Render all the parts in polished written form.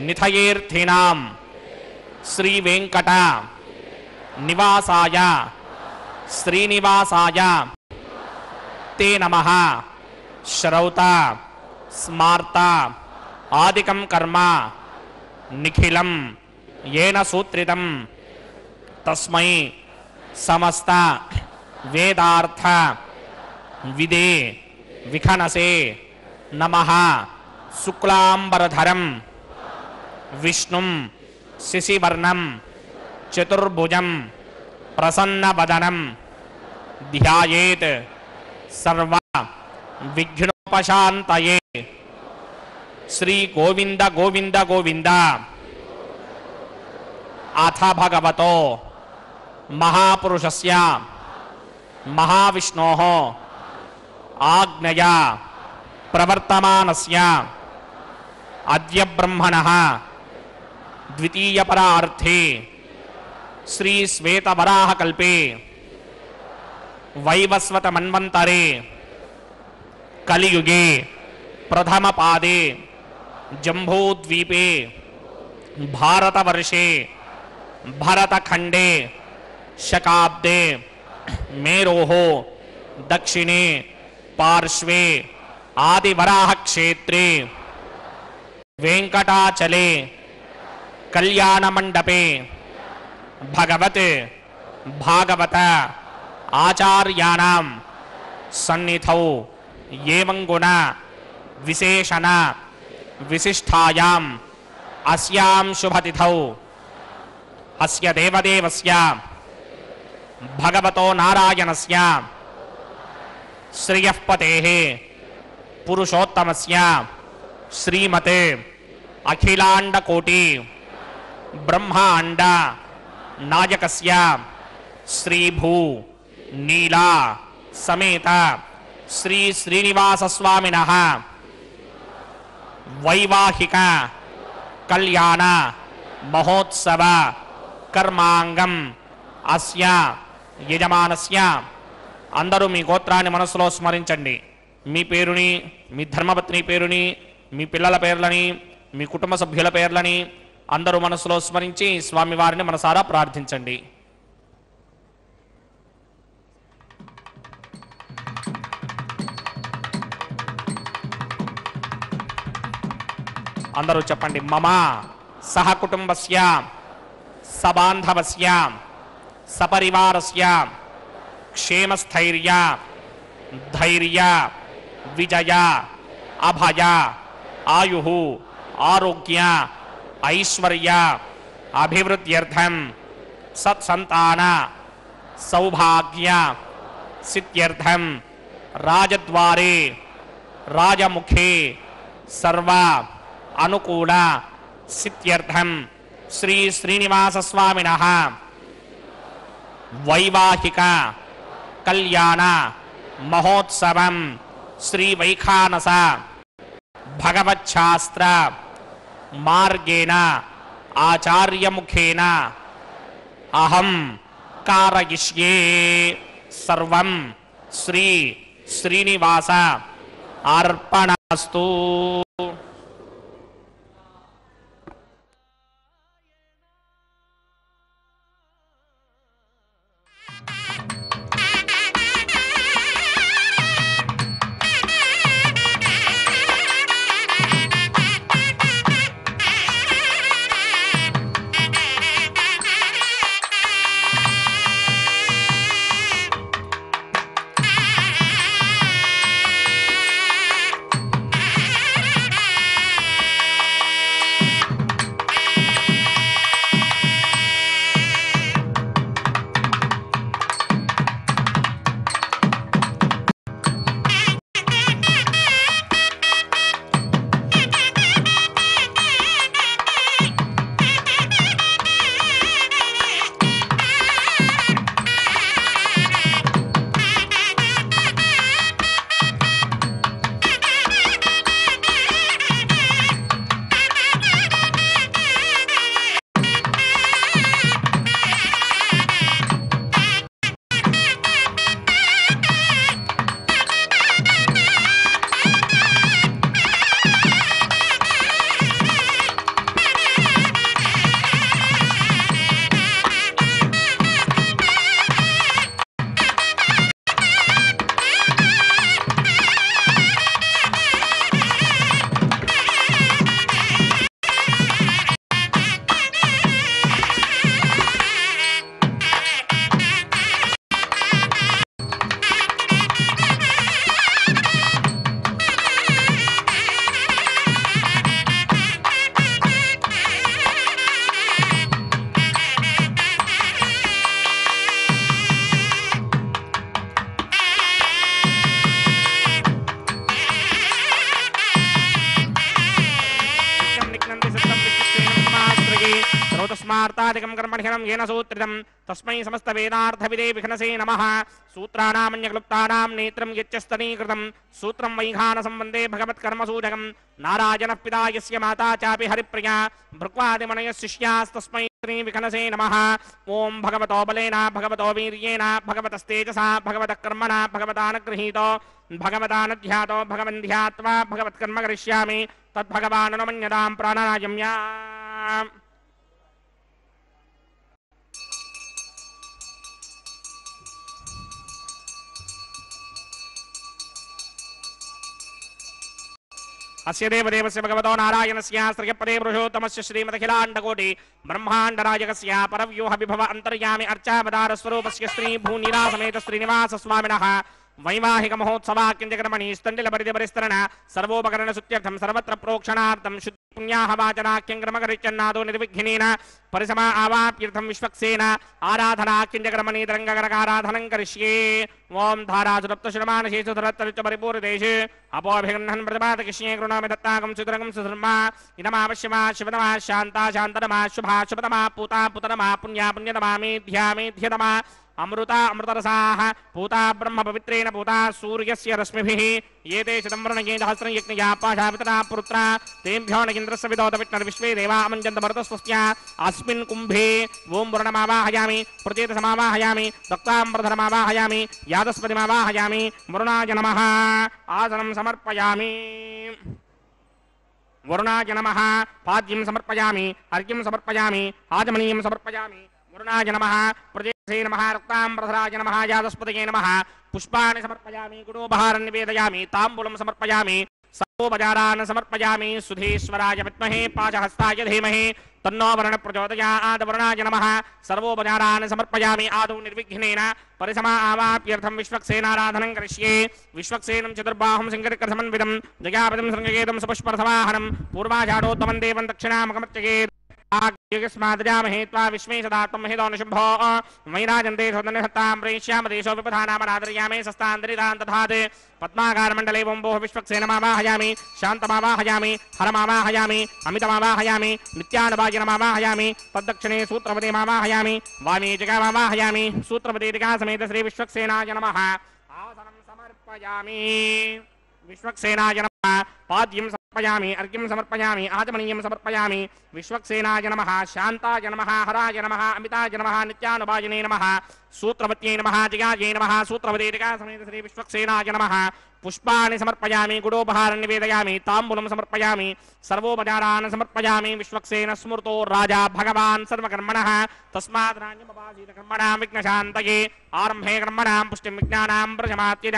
निथयेऽर्थीनां श्री वेंकट निवासाय श्रीनिवासाय ते नमः। श्रौता स्मार्ता आदिकं कर्म निखिलं येन सूत्रितं तस्मै समस्त वेदार्थ विदे विखनसे नमः। శుక్లాంబరధరం విష్ణుం శశివర్ణం చతుర్భుజం ప్రసన్నవదనం ధ్యాయేత్ సర్వ విఘ్నోపశాంతయే. శ్రీ గోవింద గోవింద గోవింద. అథ భగవతో మహాపురుషస్య మహావిష్ణోః ఆజ్ఞయా ప్రవర్తమానస్య అద్య బ్రహ్మణః ద్వితీయపరార్థే శ్రీ శ్వేతవరాహకల్పే వైవస్వత మన్వంతరే కలియుగే ప్రథమపాదే జంబూద్వీపే భారతవర్షే భరతఖండే శకాబ్దే మేరోః దక్షిణే పార్శ్వే ఆదివరాహక్షేత్రే వెంకటాచలే కళ్యాణమండపే భగవత్ భాగవత ఆచార్యాణం సన్నిధౌ ఏవం గుణ విశేషణ విశిష్టాయాం అస్యాం శుభతిథౌ అస్య దేవదేవస్య భగవతో నారాయణస్య శ్రియఃపతేః పురుషోత్తమస్య శ్రీమతే అఖిలాండకోటి బ్రహ్మాండ నాయకస్య శ్రీభూ నీలా సమేత శ్రీ శ్రీనివాస స్వామినః వైవాహిక కళ్యాణ మహోత్సవ కర్మాంగం అస్య యజమానస్య. అందరూ మీ గోత్రాన్ని మనసులో స్మరించండి. మీ పేరుని, మీ ధర్మపత్ని పేరుని, మీ పిల్లల పేర్లని, మీ కుటుంబ సభ్యుల పేర్లని అందరూ మనసులో స్మరించి స్వామివారిని మనసారా ప్రార్థించండి. అందరూ చెప్పండి. మమ సహ కుటుంబస్య సబాంధవస్య సపరివారస్య క్షేమస్థైర్య ధైర్య విజయ అభయ ఆయుః ఆరోగ్య ఐశ్వర్య అభివృద్ధ్యర్థం సత్సంతాన సౌభాగ్య సిద్ధ్యర్థం రాజద్వారే రాజముఖే సర్వ అనుకూల సిద్ధ్యర్థం శ్రీ శ్రీనివాస స్వామినః వైవాహిక కళ్యాణ మహోత్సవం శ్రీ వైఖానస భగవచ్ఛాస్త్ర మార్గేణ ఆచార్యముఖేన అహం కారయిష్యే. సర్వం శ్రీ శ్రీనివాస అర్పణమస్తు. तस्मार्तादिकं कर्मणिहनं येन सूत्रितं तस्मै समस्तवेदार्थविदे विघ्नसे नमः सूत्राणामन्यक्लुप्तानां नेत्रं यच्चस्तनीकृतं सूत्रं वैघानसम्बन्धे भगवत्कर्मसूचकं नारायणः पिता यस्य माता चापि हरिप्रिया भृक्वादिमनयः शिष्यास्तस्मै श्रीविघ्नसे नमः ॐ भगवतो बलेन भगवतो वीर्येण भगवतस्तेजसा भगवतः कर्मणा भगवतानुगृहीतो भगवतानध्यातो भगवन् ध्यात्वा भगवत्कर्म करिष्यामि तद्भगवाननुमन्यतां प्राणायाम्या अस्य देवदेवस्य भगवतो नारायणस्य श्रियपदे पुरुषोत्तमस्य श्रीमदखिलाण्डकोटि ब्रह्माण्डराजकस्य परव्यूह विभव अन्तर्यामि अर्चावतारस्वरूपस्य श्री भूनिरासमेत श्रीनिवास स्वामिनः वैवाहिक महोत्सवाक्यञ्जकर्मणि स्तण्डिलपरिदिपरिस्तरण सर्वोपकरणसुत्यर्थं सर्वत्र प्रोक्षणार्थं शुद्धिपुण्याहवाचनाख्यङ्क्रमकरिचन्नादो निर्विघ्नेन परिसमा आवाप्यर्थं विश्वक्सेन आराधनाख्यञ्जकर्मणि तरङ्गकरकाराधनं करिष्ये ॐ धारासुरप्तशुरमानशेषु धरत्तरिच परिपूर्णदेशे अपोऽभिगृह्णन् प्रतिपादकृष्ये कृणोमि दत्ताकं सुतरकं सुधर्मा इदमावश्यमा शिवतमा शान्ता शान्ततमा शुभा शुभतमा पूता पुतरमा पुण्या पुण्यतमा मेध्या मेध्यतमा अमृता अमृतरसाः पूता ब्रह्म पवित्रेण पूता सूर्यस्य रश्मिभिः ये ते चिदम्बरणये सहस्रं यज्ञया पाशावितरा पुत्रा तेभ्यो न इन्द्रस्य विदोतविष्णुर्विश्वे देवा अमञ्जन्त भरतस्वस्त्या अस्मिन् कुम्भे ॐ वरुणमावाहयामि प्रचेतसमावाहयामि रक्ताम्बरधरमावाहयामि यादस्पतिमावाहयामि वरुणाय नमः आसनं समर्पयामि वरुणाय नमः पाद्यं समर्पयामि अर्घ्यं समर्पयामि आचमनीयं समर्पयामि वरुणाय नमः प्रजेसे नमः रक्ताम्बरधराय नमः यादस्पतये नमः पुष्पाणि समर्पयामि गुणोपहारं निवेदयामि ताम्बूलं समर्पयामि सर्वोपचारान् समर्पयामि सुधीश्वराय विद्महे पाशहस्ताय धीमहि तन्नो वरुणः प्रचोदयात् वरुणाय नमः सर्वोपचारान् समर्पयामि आदौ निर्विघ्नेन परिसमा आवाप्यर्थं विश्वक्सेनाराधनं करिष्ये विश्वक्सेनं चतुर्बाहुं सिंहरिकसमन्वितं जयापदं शृङ्गयेदं सुपुष्परसवाहनं पूर्वाषाढोत्तमं देवं दक्षिणामकमर्चयेत् आज्ञस्मादजामहे त्वा विश्वे सदात्मं महिदोनुशुम्भो वैराजन्ते सोदनहत्तां प्रेष्यामदेशो विपधानामनादर्यामे सस्तान्दरितान् दधात् पद्माकारमण्डले वोम्भोः विश्वक्सेनमावाहयामि शान्तमावाहयामि हरमावाहयामि अमितमावाहयामि नित्यानुभाजनमावाहयामि तद्दक्षिणे सूत्रपतिमावाहयामि वामे जगामावाहयामि सूत्रपतिका समेत श्री विश्वक्सेनाय नमः आसनं समर्पयामि विश्वक्सेनाय नमः पाद्यं समर्पयामि अर्घ्यं समर्पयामि आचमनीयं समर्पयामि विश्वक्सेनाय नमः शान्ताय नमः हराय नमः अमिताय नमः नित्यानुभाजिने नमः सूत्रवत्यै नमः जयायै नमः सूत्रवतीका समेत श्री विश्वक्सेनाय नमः पुष्पाणि समर्पयामि गुडोपहारं निवेदयामि ताम्बूलं समर्पयामि सर्वोपचारान् समर्पयामि विश्वक्सेन स्मृतो राजा भगवान् सर्वकर्मणः तस्मात् राज्ञमपासीत कर्मणां विघ्नशान्तये आरम्भे कर्मणां पुष्टिं विज्ञानां प्रशमात्यज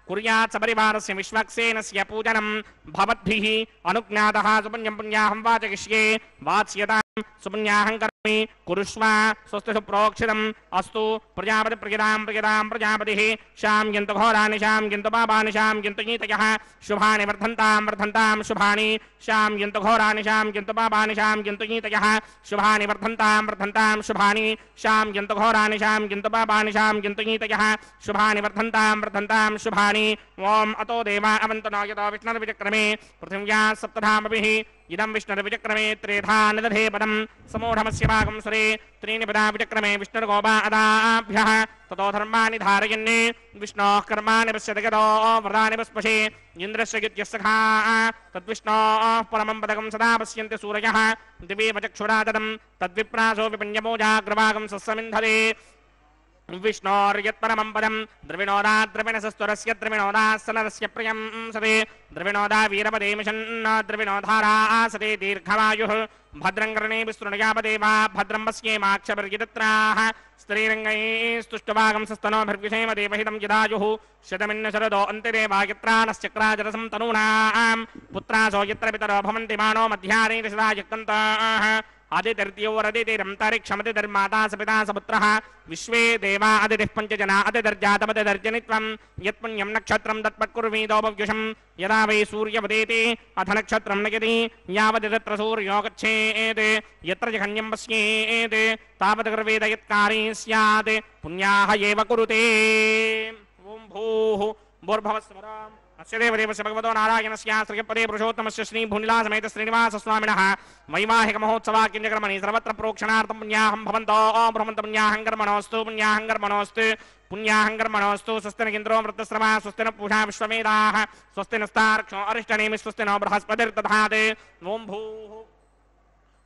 कुर्यात् सपरिवारस्य विश्वक्सेनस्य पूजनं भवद्भिः अनुज्ञातः सुपुण्यं पुण्याहं वाचयिष्ये वाच्यतां सुपुण्याहं करोमि कुरुष्व स्वस्ति सुप्रोक्षितम् अस्तु प्रजापति प्रजदां प्रजापतिः शां यन्तु घोराणि शां यन्तु पापानि शां यन्तु नीतयः शुभानि वर्धन्तां शुभानि शां यन्तु घोराणि शां यन्तु पापानि शां यन्तु नीतयः शुभानि वर्धन्तां शुभानि शां यन्तु घोराणि शां यन्तु पापानि शां यन्तु नीतयः शुभानि वर्धन्तां शुभानि ओम अतो देवा अवन्तु न यतो विष्णुर्विचक्रमे पृथिव्या सप्तधामभिः इदं विष्णुर्विचक्रमे त्रेधा निदधे पदं समूढमस्य भागं सुरे त्रीणि पदा विचक्रमे विष्णुर्गोपा अदाभ्यः ततो धर्माणि धारयन् विष्णोः कर्माणि पश्यति गतो व्रतानि पस्पशे इन्द्रस्य युज्यस्सखा तद्विष्णोः परमं पदकं सदा पश्यन्ति सूरयः दिवे वचक्षुरा ददं तद्विप्रासो विपञ्जमोजाग्रभागं सस्समिन्धते विष्णोर्यत्परमं पदं द्रविणोदा द्रविणसस्तुरस्य द्रविणोदासनरस्य प्रियं सते द्रविणोदा वीरपदे मिषन्न द्रविणोधारा सते दीर्घमायुः भद्रं कर्णे विस्तृणयापदेवा भद्रं पश्येमाक्षपर्यदत्राः स्त्रीरङ्गैस्तुष्टभागं सस्तनोभिर्विषेम देवहितं यदायुः शतमिन्न शरदो अन्तिदेवा यत्रानश्चक्राजरसं तनूनां पुत्रासो यत्र पितरो भवन्ति मानो मध्यारे सदा यक्तन्ताः आदित्यर्त्योरदितिरन्तरिक्षमतिर्माता सपिता सपुत्रः विश्वे देवा अदितिः पञ्चजना अतिदर्जातमतिदर्जनित्वं यत्पुण्यं नक्षत्रं तत्पत्कुर्वीदोपव्युषं यदा वै सूर्यवदेति अथ नक्षत्रं नयति यावदितत्र सूर्यो गच्छेत् यत्र जघन्यं पश्येत् तावत् कर्वेद यत्कारी स्यात् पुण्याः एव कुरुते ॐ भूः भूर्भुवः स्वः अस्य देवदेवस्य भगवतो नारायणस्य श्रीपदे पुरुषोत्तमस्य श्री भूनिलासमेत श्रीनिवासस्वामिनः वैवाहिकमहोत्सवाकिञ्जकर्मणि सर्वत्र प्रोक्षणार्थं पुण्याहं भवन्तो भ्रमन्त पुण्याहं कर्मणोऽस्तु पुण्याहं कर्मणोऽस्तु पुण्याहं कर्मणोऽस्तु स्वस्ति न इन्द्रो वृत्तश्रवा स्वस्ति न पूषा विश्ववेदाः स्वस्ति नस्तार्क्ष्यो अरिष्टनेमि स्वस्ति न बृहस्पतिर्दधात् ओं भूः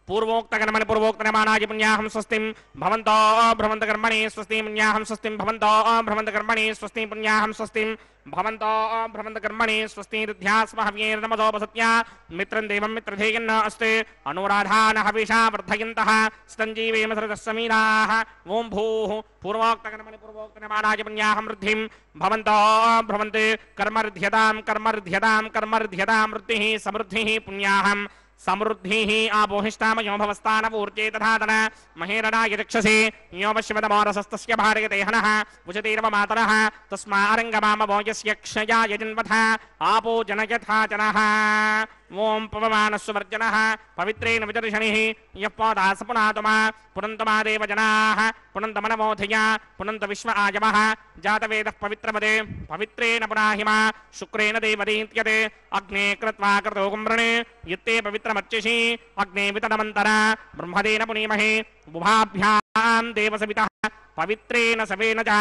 पूर्वोक्तकर्मणि पूर्वोक्तनियमानाय पुण्याहं स्वस्तिं भवन्तो भ्रमन्तकर्मणि स्वस्ति पुण्याहं स्वस्तिं भवन्तो भ्रमन्तकर्मणि स्वस्ति पुण्याहं स्वस्तिं भवन्तो भ्रमन्तकर्मणि स्वस्तिरुध्यास्महव्येर्नमसोपसत्या मित्रं देवं मित्रधेयन्न अस्ति अनुराधान हविषा वर्धयन्तः स्तञ्जीवेम समीराः ओं भूः पूर्वोक्तकर्मणि पूर्वोक्तनियमानाय पुण्याहं वृद्धिं भवन्तो भ्रमन्ते कर्मर्ध्यतां कर्मर्ध्यतां कर्मर्ध्यतां वृद्धिः समृद्धिः पुण्याहं समृद्धिः आपोहिष्टामयो भवस्तानपूर्जे तथातन महेरणाय रक्षसे योपशिवतमोरसस्तस्य भारयते हनः उचतीर्व मातरः तस्मारङ्गमामवो यस्य क्षयाय जन्मथ आपो जनयथा जनः ओं पवमानस्वर्जनः पवित्रेण विदर्शनिः यः पादास पुनातमा पुनन्तमा देव जनाः पुनन्तमनमोधया पुनन्त विश्व आयमः जातवेदः पवित्रपदे पवित्रेण पुनाहिमा शुक्रेण देवदीत्यते अग्ने कृत्वा कृतो कुम्भृणे यत्ते पवित्रमर्चिषि अग्ने वितनमन्तरा ब्रह्मदेन पुनीमहे बुभाभ्यां देवसवितः पवित्रेण सवेन च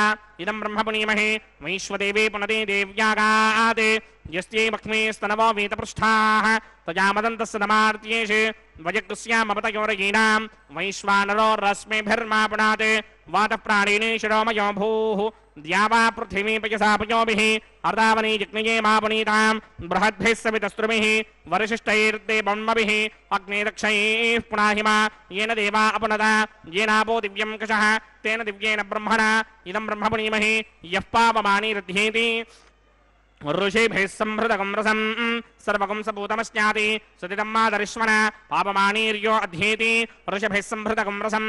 इदं ब्रह्म पुनीमहे वैश्वदेवे पुनते देव्यागाते यस्यै लक्ष्मीस्तनवो वीतपृष्ठाः तजामदन्तस्य दमार्त्येषे वजकृस्यामपतयोरयीनां वैश्वानरो रश्मिभिर्मा पुनाते वातप्राणिने शिरोमयो भूः द्यावा पृथिवी पयसा पयोभिः अर्धावनी जिग्नये मा पुनीतां बृहद्भिः सवितस्त्रुभिः वरिशिष्टैर्देवन्मभिः अग्ने दक्षैः पुनाहिमा येन देवा अपनता येनापो दिव्यं कषः तेन दिव्येन ब्रह्मणा इदं ब्रह्म पुनीमहे यः पापमानिरुध्येति ऋषिभिः संहृतकं रसं सर्वकं सपूतमस्याति सुदितं मादरिष्मण पापमानीर्यो अध्येति ऋषिभिः संहृतकं रसं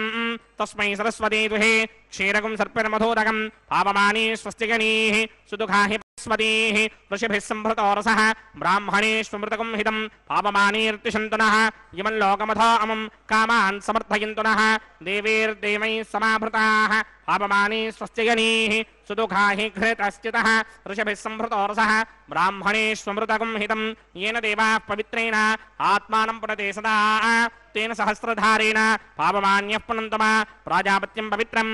तस्मै सरस्वती दुहे क्षीरकं सर्पिर्मधोदकं पापमानी स्वस्तिगणीः सुदुःखा हि स्वतीः ऋषिभिः संहृतो रसः ब्राह्मणेष्वमृतकं हितं पापमानीर्तिशन्तुनः इमं लोकमथो अमं कामान् समर्थयन्तु नः देवैर्देवैः समाभृताः पापमानी स्वस्तिगणीः सुदुःखा हि घृतश्चितः ऋषिभिः संहृतो रसः ब्राह्मणेष्वमृतकं हितं येन देवाः पवित्रेण आत्मानं पुनते सदा तेन सहस्रधारेण पापमान्यः पुनन्तमा प्राजापत्यं पवित्रं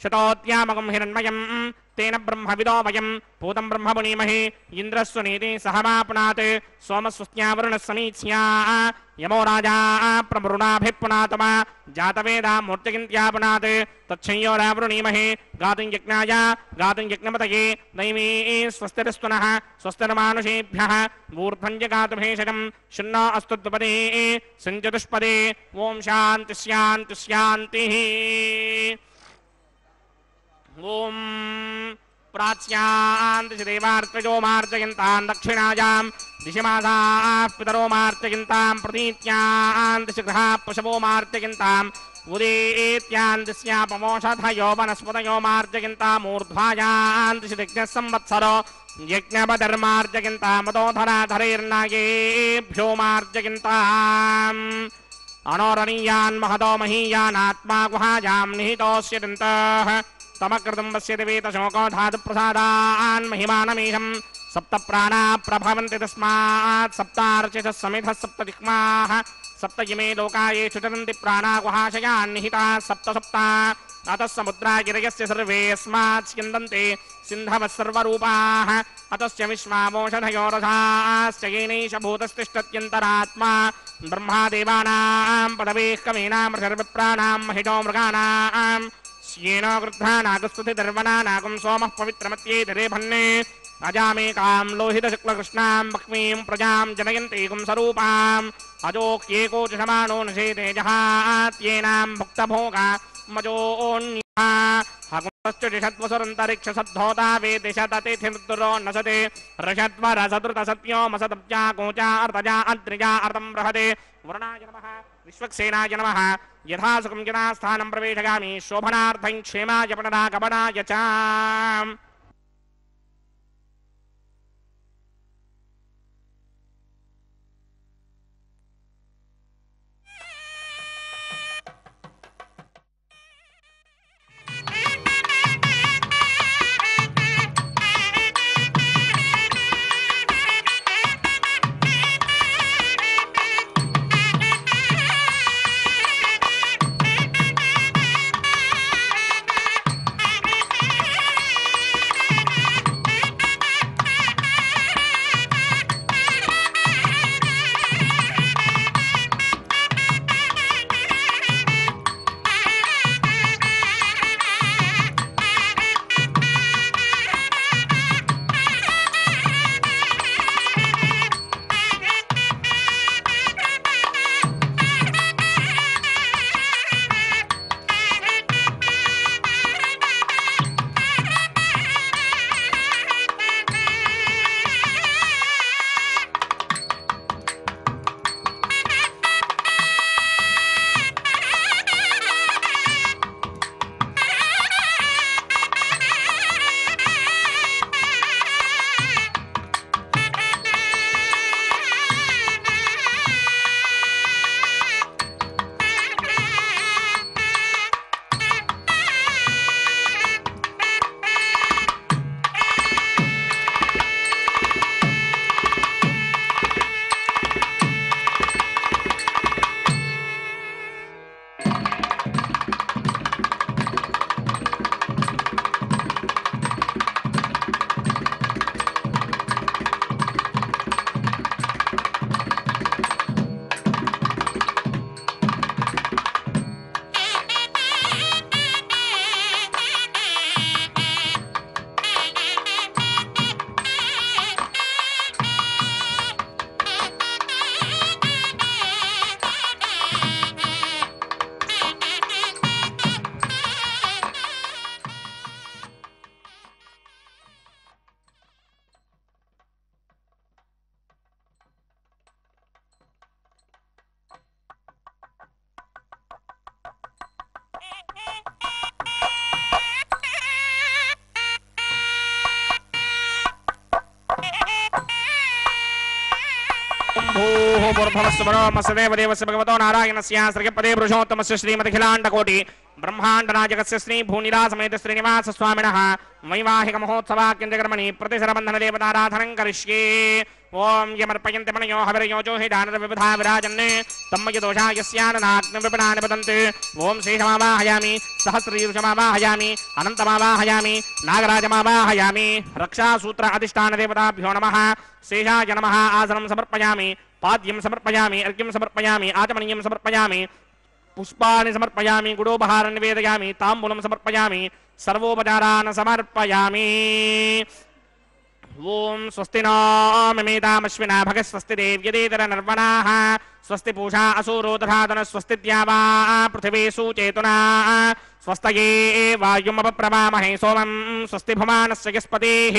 शतोत्यामकं हिरण्मयं तेन ब्रह्मविदो वयं पूतं ब्रह्म पुनीमहे इन्द्रस्वनीति सहमापुनात् सोमस्वस्त्यावरुणः समीक्ष्या यमो राजा प्रमरुणाभिः पुनातमा जातवेदा मूर्तिकिन्त्यापुनात् तच्छंयोरावृणीमहे गातुं यज्ञाय गातुं यज्ञपतये दैवी स्वस्तिरस्तुनः स्वस्तिर्मानुषेभ्यः ऊर्ध्वं जगातुभेषजं शन्नो अस्तु द्विपदे सञ्चतुष्पदे ओं शान्ति शान्ति शान्तिः ओं प्राच्यान्ति देवार्चयो मार्जयन्तां दक्षिणायां दिशिमासाः पितरो मार्जयन्तां प्रतीत्यान्ति गृहा पशवो मार्जयन्ताम् उदेत्यान्ति स्यापमोषधयो वनस्पतयो मार्जयन्तामूर्ध्वायान्ति यज्ञः संवत्सरो यज्ञपधर्मार्जयन्तामदोधराधरैर्नागेभ्यो मार्जयन्ताम् अनोरणीयान् महतो महीयानात्मा गुहायां निहितोऽस्य दन्तः तमकृतं पश्यति वेतशोको धातुप्रसादान् महिमानमीशं सप्त प्राणा प्रभवन्ति तस्मात् सप्तार्चितः समिधः सप्त दिक्माः सप्त इमे लोकाये चुचरन्ति प्राणा गुहाशयान् निहिताः सप्त सप्ता अतः समुद्रा गिरयस्य सर्वे अस्मात् स्यन्दन्ते सिन्धवः सर्वरूपाः अतस्य विश्वामोषधयो रसाश्च येनैष भूतस्तिष्ठत्यन्तरात्मा ब्रह्मादेवानां पदवेः कवीनां सर्वप्राणां महिषो मृगाणां येन गृध्रानागस्तुति दर्वनानागं सोमः पवित्रमत्येतरे भन्ने अजामेकां लोहितशुक्लकृष्णां बह्वीं प्रजां जनयन्तीगुं स्वरूपाम् अजोक्येको च समानो नशेते जहात्येनां भुक्तभोगा मजोऽन्यः हकुंसश्चुषद्वसुरन्तरिक्षसद्धोता वेदिशततिथिर्दुरो नसते ऋषद्वरसदृतसत्यो मसदब्जा कोचा अर्तजा अद्रिजा अर्तं बृहते वरुणाय नमः विश्वक्सेनाय नमः यथा सुखं जनास्थानं प्रवेशयामि शोभनार्थं क्षेमाय पुनरागमनाय च भूः पूर्भवस्य वरोमस्य देवदेवस्य भगवतो नारायणस्य श्रीपदे पुरुषोत्तमस्य श्रीमदखिलाण्डकोटि ब्रह्माण्डनायकस्य श्री भूनिलासमेत श्रीनिवास स्वामिनः वैवाहिक महोत्सवाक्यन्तकर्मणि प्रतिशरबन्धन देवताराधनं करिष्ये ओम यमर्पयन्ते मनयो हविर्योजो हि दानव विविधा विराजन् तम्मय दोषा यस्याननाग्न विपणानि पतन्ति ओम शेषमावाहयामि सहस्रशीर्षमावाहयामि अनन्तमावाहयामि नागराजमावाहयामि रक्षासूत्र अधिष्ठान देवताभ्यो नमः शेषाय नमः आसनं समर्पयामि पाद्यं समर्पयामि अर्घ्यं समर्पयामि आचमनीयं समर्पयामि पुष्पाणि समर्पयामि गुडोपहारं निवेदयामि ताम्बूलं समर्पयामि सर्वोपचारान् समर्पयामि ओम स्वस्ति नो मिमेतामश्विना भगः स्वस्ति देव्यदेतर नर्वणाः स्वस्ति पूषा असुरो दधातन स्वस्ति द्यावा पृथिवी सुचेतुना स्वस्तये वायुमपप्रवामहे सोमं स्वस्ति भुवनस्य यस्पतिः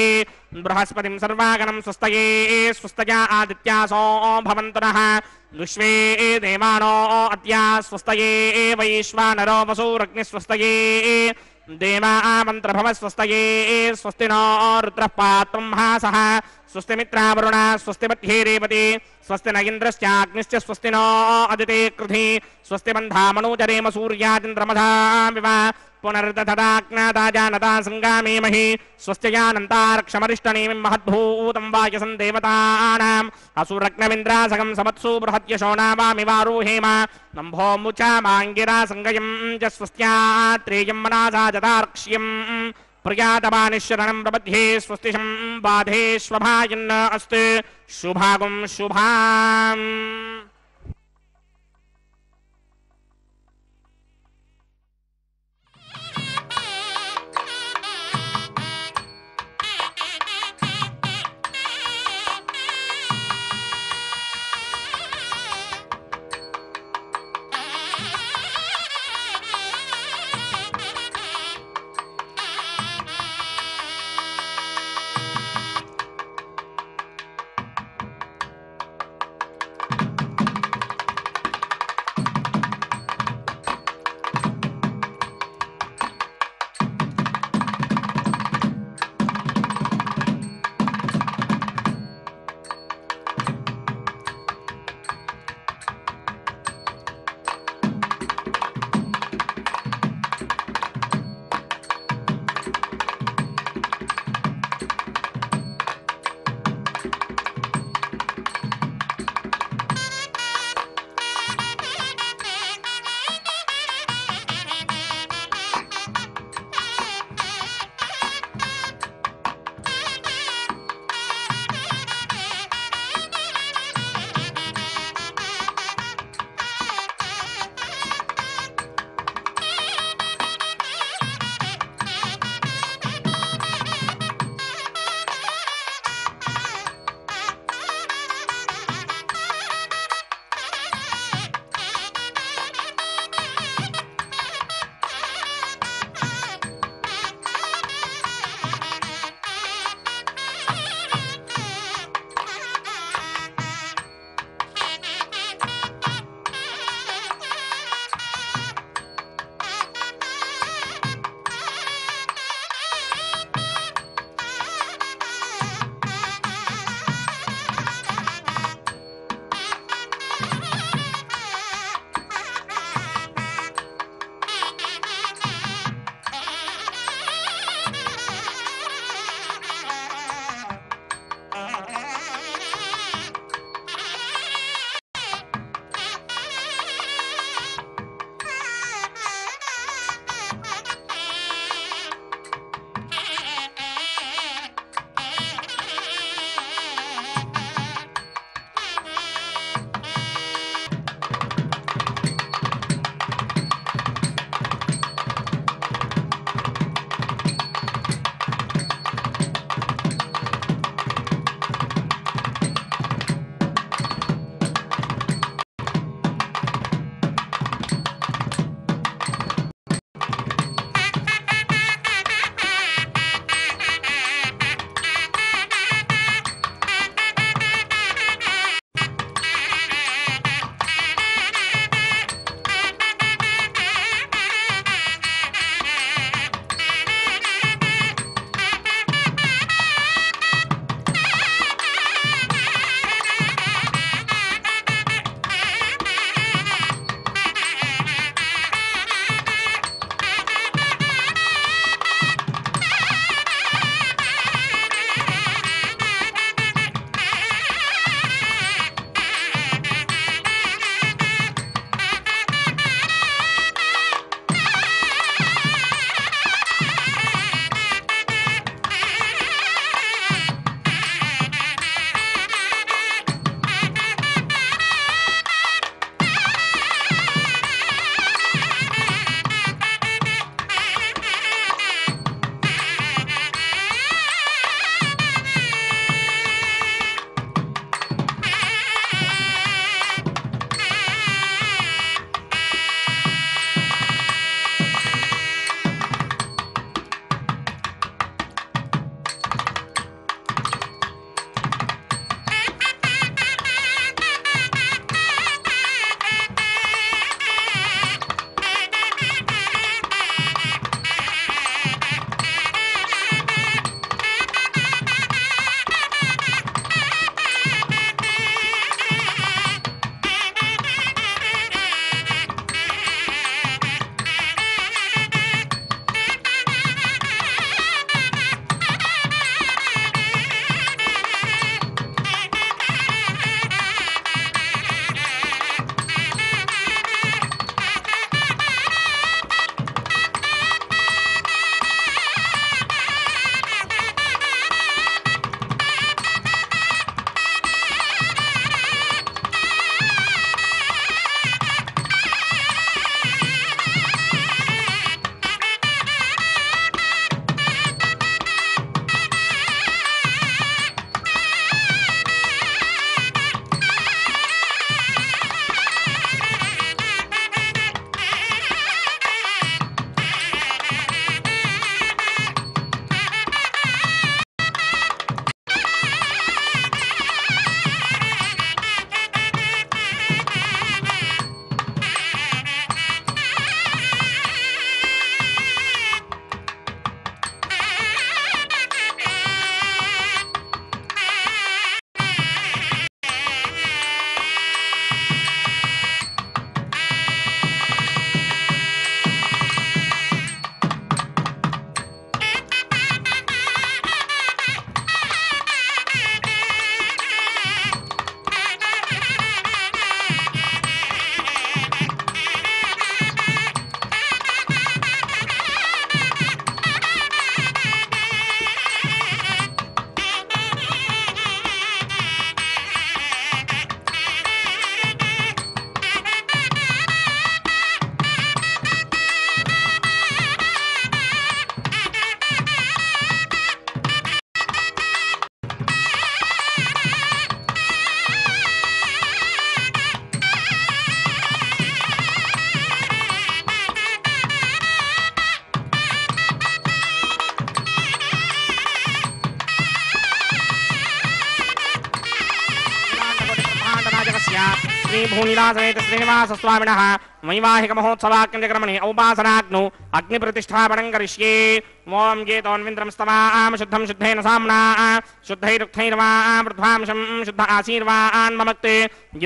बृहस्पतिं सर्वागणं स्वस्तये स्वस्तया आदित्यासो भवन्तु नः विश्वे देवानो अद्या स्वस्तये वैश्वानरो वसुरग्निः स्वस्तये देवा मंत्रभव स्वस्तये स्वस्ति नो रुद्रः पात्रं हासः स्वस्ति मित्रावरुणा स्वस्ति मध्ये रेवती स्वस्ति न इन्द्रश्चाग्निश्च स्वस्ति नो अदिते कृधि स्वस्ति बन्धा मनोजरेम सूर्यादिन्द्रमधा विव पुनर्दधदाज्ञाताजानता संगामेमहि स्वस्त्ययानन्तारक्षमरिष्टनेमिं महद्भूतं वायसं देवतानाम् असुरग्नविन्द्रासगं समत्सु बृहत्यशो नावामिवारोहेम नम्भो मुचा माङ्गिरा सङ्गयं च स्वस्त्यात्रेयं मनासा जतार्क्ष्यम् प्रियातमानिशरणं प्रबध्ये स्वस्तिशं बाधेष्वभायन्न अस्तु शुभागुं शुभाम् भूनिवासमेत श्रीनिवासस्वामिनः वैवाहिकमहोत्सवाग्निजकर्मणि औपासनाग्नौ अग्निप्रतिष्ठापनं करिष्ये ओम गेतोन्विन्द्रं स्तवाम शुद्धं शुद्धेन साम्ना शुद्धैरुक्थैर्वा वृद्धांशं शुद्ध आशीर्वान् ममक्ते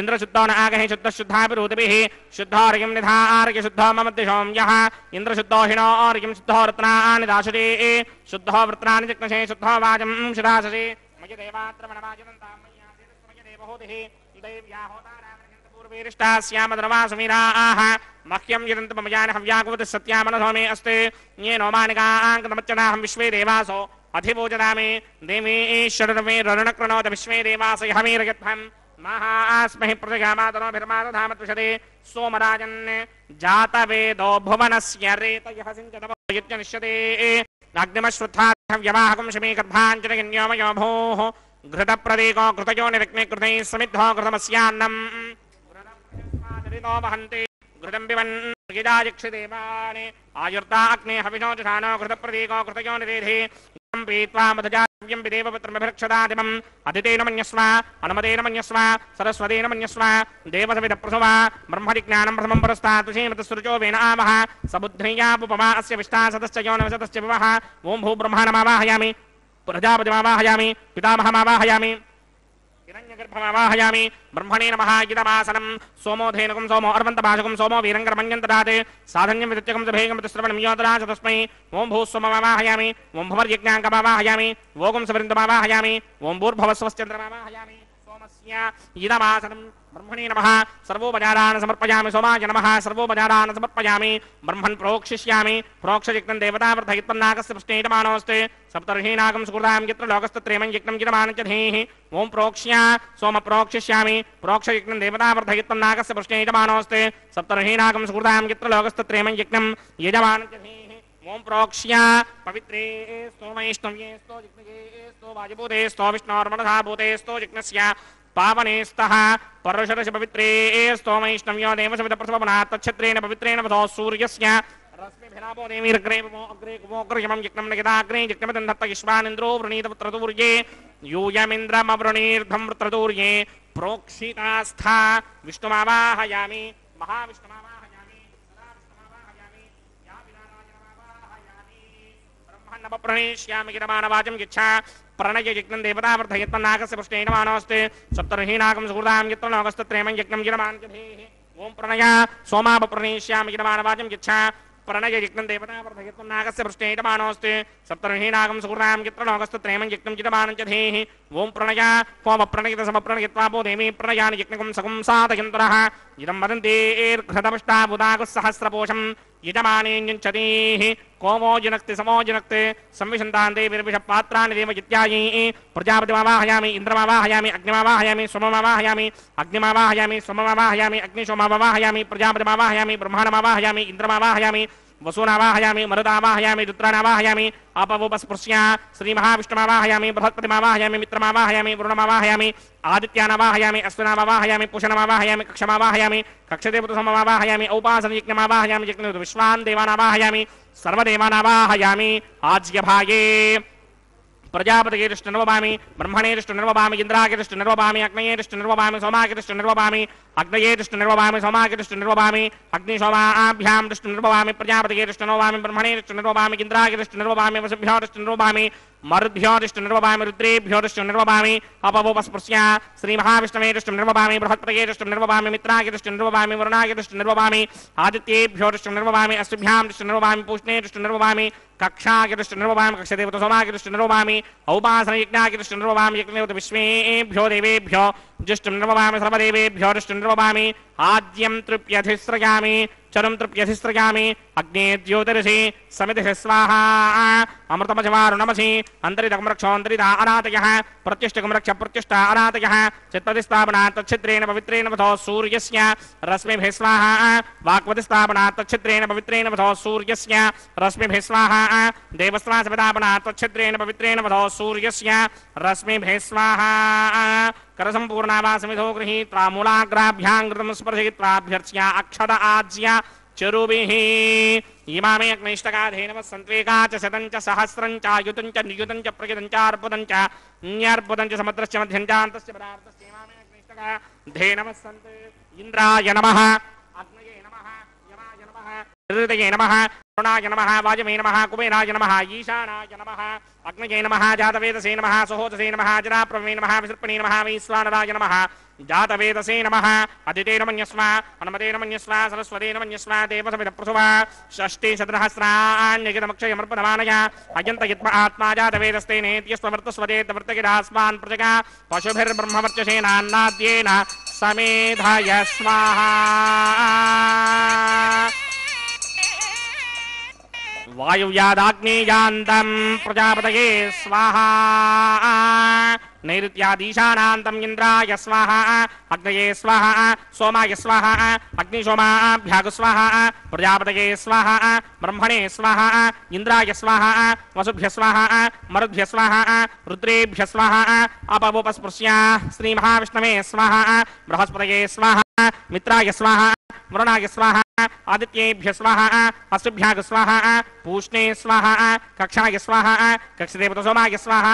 इन्द्रशुद्धो न आगहे शुद्धः शुद्धाभिरूतभिः शुद्धोर्यं निधार्य शुद्धो मम दिशों यः इन्द्रशुद्धो हिणोर्यं शुद्धो रत्नानि दाशते शुद्धो वृत्नानि जिग्नसे शुद्धो वाजं शिराससे मय देवात्र वनवाजनन्तां मय्या देवहोतिः दैव्या पूर्वेरिष्टास्यामद्रवासुमीराः मह्यं यदन्तमयान हव्याकुवत् सत्यामनसो मे अस्ते ये नोमानिकाङ्कतमच्चनाहं विश्वे देवासो अधिभोजनामि देवीश्वरमे रणकृणोत विश्वे देवास यहमीरयध्वं महास्महि प्रजगामातनोभिर्मादधामत्विषदे सोमराजन् जातवेदो भुवनस्य रेतयः सिञ्चतमयज्ञनिष्यते अग्निमश्रुत्थाव्यवाहकं शमीगर्भाञ्जनयन्योमयो भोः घृतप्रदीको घृतयो निरग्ने कृतैः समिद्धो घृतमस्यान्नम् वहन्ति घृतं पिबन् गिजायक्षदेवानि आयुर्ता अग्ने हविषो जुषानो घृतप्रदीको घृतयो निरेधे पीत्वा मधुजाव्यं विदेवपुत्रमभिरक्षदादिमम् अदितेन मन्यस्व अनुमतेन मन्यस्व सरस्वतेन मन्यस्व देवसविदप्रसवा ब्रह्मजिज्ञानं प्रथमं पुरस्तात् तुषीमतसृजो वेन आवः सबुद्ध्यापुपमा अस्य विष्टा सदश्च योनवसतश्च विवः ॐ भूब्रह्माणमावाहयामि प्रजापतिमावाहयामि पितामहमावाहयामि हिरण्यगर्भमावाहयामि ब्रह्मणे नमः इदमासनं सोमो धेनुकं सोमो अर्वन्तभाषकं सोमो वीरङ्गरमञ्जन्तदाते साधन्यं विदत्यकं सभेगं तस्रवणं योदराज तस्मै ॐ भूस्वममावाहयामि ॐ भुवर्यज्ञाङ्कमावाहयामि ओगं सवृन्दमावाहयामि ॐ भूर्भवस्वश्चन्द्रमावाहयामि सोमस्य इदमासनं ब्रह्मणे नमः सर्वोपचारान् समर्पयामि सोमाय नमः सर्वोपचारान् समर्पयामि ब्रह्मन् प्रोक्षिष्यामि प्रोक्षयज्ञं देवतावर्धयित्वन्नाकस्य पृष्ठेयमानोऽस्ते सप्तर्षीनागं सुकृतां यत्र लोकस्तत्रेमं यज्ञं यजमानं च धीः ॐ प्रोक्ष्य सोम प्रोक्षिष्यामि प्रोक्षयज्ञं देवतावर्धयित्वन्नाकस्य पृष्ठेयमानोऽस्ते सप्तर्षीनागं सुकृतां यत्र लोकस्तत्रेमं यज्ञं यजमानं च धीः ओम प्रोक्ष्य पवित्रे स्तो वैष्णव्ये स्तो जिग्नये स्तो वायुभूते स्तो विष्णोर्मनसा भूते स्तो जिग्नस्य पावने स्तः पर्वशरस्य पवित्रे स्तो वैष्णव्यो देवसविदप्रसवनात् तच्छत्रेण पवित्रेण वधो सूर्यस्य रश्मिभिरापो देवीरग्रे अग्रे कुमोग्रयमं यज्ञं नयदाग्रे यज्ञमदं दत्त विश्वानिन्द्रो वृणीतपुत्रतूर्ये यूयमिन्द्रमवृणीर्धं वृत्रतूर्ये प्रोक्षितास्था विष्णुमावाहयामि महाविष्णुमावाहयामि सदाविष्णुमावाहयामि प्रणेष्यामि गिरमानवाचं यच्छा प्रणय यज्ञं देवतावर्धयत्वन्नाकस्य पृष्ठेन मानोऽस्ते सप्तर्षीनागं सुहृदां यत्र लोकस्तत्रेमं यज्ञं गिरमानं च धीः ओम प्रणय सोमापप्रणेष्यामि गिरमानवाचं यच्छा प्रणय यज्ञं देवतावर्धयत्वन्नाकस्य पृष्ठेन मानोऽस्ते सप्तर्षीनागं सुहृदां यत्र लोकस्तत्रेमं यज्ञं गिरमानं च धीः ओम प्रणय होमप्रणयित समप्रणयित्वापो देवी प्रणयानि यज्ञकं सकुं साधयन्तरः इदं वदन्तेर्घृतमष्टाबुधागुः सहस्रपोषम् यजमानेऽञ्चतीः कोमो जनक्ति समो जनक्ति संविशन्तान् देवीर्विषपात्राणि देवयित्यायैः प्रजापतिमावाहयामि इन्द्रमावाहयामि अग्निमावाहयामि सोममावाहयामि अग्निमावाहयामि सोममावाहयामि अग्निशोममावाहयामि प्रजापतिमावाहयामि ब्रह्माणमावाहयामि इन्द्रमावाहयामि वसूनावाहयामि मरुदावाहयामि रुद्रानावाहयामि अपवोपस्पृश्य श्रीमहाविष्णुमावाहयामि बृहत्पतिमावाहयामि मित्रमावाहयामि वरुणमावाहयामि आदित्यानावाहयामि अश्विनामावाहयामि पुषणमावाहयामि कक्षमावाहयामि कक्षदेवतसममावाहयामि औपासनयज्ञमावाहयामि यज्ञ विश्वान् देवानावाहयामि सर्वदेवानावाहयामि आज्यभागे प्रजापतिर्ष्टुर्ववामि ब्रह्मणेर्ष्टुर्ववामि इन्द्रागिर्ष्टुर्ववामि अग्नयेर्ष्टुर्ववामि सोमागिर्ष्टुर्ववामि अग्नयेर्ष्टुर्ववामि सोमागिर्ष्टुर्ववामि अग्निशोमाभ्यां दृष्टुर्ववामि प्रजापतिर्ष्टुर्ववामि ब्रह्मणेर्ष्टुर्ववामि इन्द्रागिर्ष्टुर्ववामि वसुभ्योर्ष्टुर्ववामि मरुद्भ्योर्ष्टुर्ववामि रुद्रेभ्योर्ष्टुर्ववामि अपवोपस्पृश्य श्रीमहाविष्णवेर्ष्टुर्ववामि बृहत्पतिर्ष्टुर्ववामि मित्रागिर्ष्टुर्ववामि वरुणागिर्ष्टुर्ववामि आदित्येभ्योर्ष्टुर्ववामि अश्विभ्यां दृष्टुर्ववामि पूष्णेर्ष्टुर्ववामि कक्षागिर्ष्टुर्ववामि कक्षदेवतसोमागिर्ष्टुर्ववामि औपासनयज्ञागिर्ष्टुर्ववामि यज्ञदेवत विश्वेभ्यो देवेभ्यो जुष्टुर्ववामि सर्वदेवेभ्यो दृष्टुर्ववामि आद्यं तृप्यधिस्रयामि चरुं तृप्यधिस्रयामि अग्ने ज्योतिरसि समितिः स्वाहा अमृतमजवारुणमसि अन्तरितकं रक्षो अन्तरिता अनातयः प्रत्युष्टकं रक्ष प्रत्युष्टा अनातयः चित्तदिस्थापनात् तच्छिद्रेण पवित्रेण वधो सूर्यस्य रश्मिभिः स्वाहा वाक्पतिस्थापनात् तच्छिद्रेण पवित्रेण वधो सूर्यस्य रश्मिभिः स्वाहा देवस्वासविदापनात् तच्छिद्रेण पवित्रेण वधो सूर्यस्य रश्मिभिः स्वाहा करसम्पूर्णावासमिधो गृहीत्वा मूलाग्राभ्यां घृतं स्पर्शयित्वाभ्यर्च्य अक्षत आज्य चरुभिः इमामे अग्निष्टकाधेनवः सन्त्वेका च शतं च सहस्रं च युतं च नियुतं च प्रयुतं च अर्पुतं च न्यर्पुतं च समुद्रस्य मध्यं च अन्तस्य पदार्थस्य इमामे अग्निष्टकाधेनवः सन्ते ఇంద్రాయ నమః అగ్నయే నమః యమాయ నమః హృదయే నమః వరుణాయ నమః వాజమే నమః కుబేరాయ నమః ఈశానాయ నమః అగ్నయే నమః జాతవేదసే నమః సహోదసే నమః జరాప్రవే నమః విసర్పణే నమః వైశ్వానరాయ నమః జాతవేదసే నమః అదితేన మన్యస్వ హనుమతేన మన్యస్వ సరస్వతేన మన్యస్వ దేవసమిత ప్రసువ షష్ఠి శతసహస్రాణ్యగితమక్షయమర్పణమానయ అయంత యత్మ ఆత్మా జాతవేదస్తే నేత్యస్వవర్తస్వదేతవర్తగిరాస్మాన్ ప్రజగా పశుభిర్బ్రహ్మవర్చసేనాన్నాద్యేన సమేధయ స్వాహా వాయువ్యాదాగ్నేయాంతం ప్రజాపతయే స్వాహా నైరుత్యాదీశానాంతం ఇంద్రాయ స్వాహా అగ్నయే స్వాహా సోమాయ స్వాహా అగ్నిశోమాభ్యాగు స్వాహా ప్రజాపతయే స్వాహా బ్రహ్మణే స్వాహా ఇంద్రాయ స్వాహా వసుభ్య స్వాహా మరుద్భ్య స్వాహా రుద్రేభ్య స్వాహా అపవోపస్పృశ్య శ్రీ మహావిష్ణవే స్వాహా బృహస్పతయే స్వాహా మిత్రాయ స్వాహా వరుణాయ స్వాహా ఆదిత్యేభ్య స్వాహా అశ్రుభ్యాగ స్వాహా పూష్ణే స్వాహా కక్షాయ స్వాహా కక్షదేవత సోమాయ స్వాహా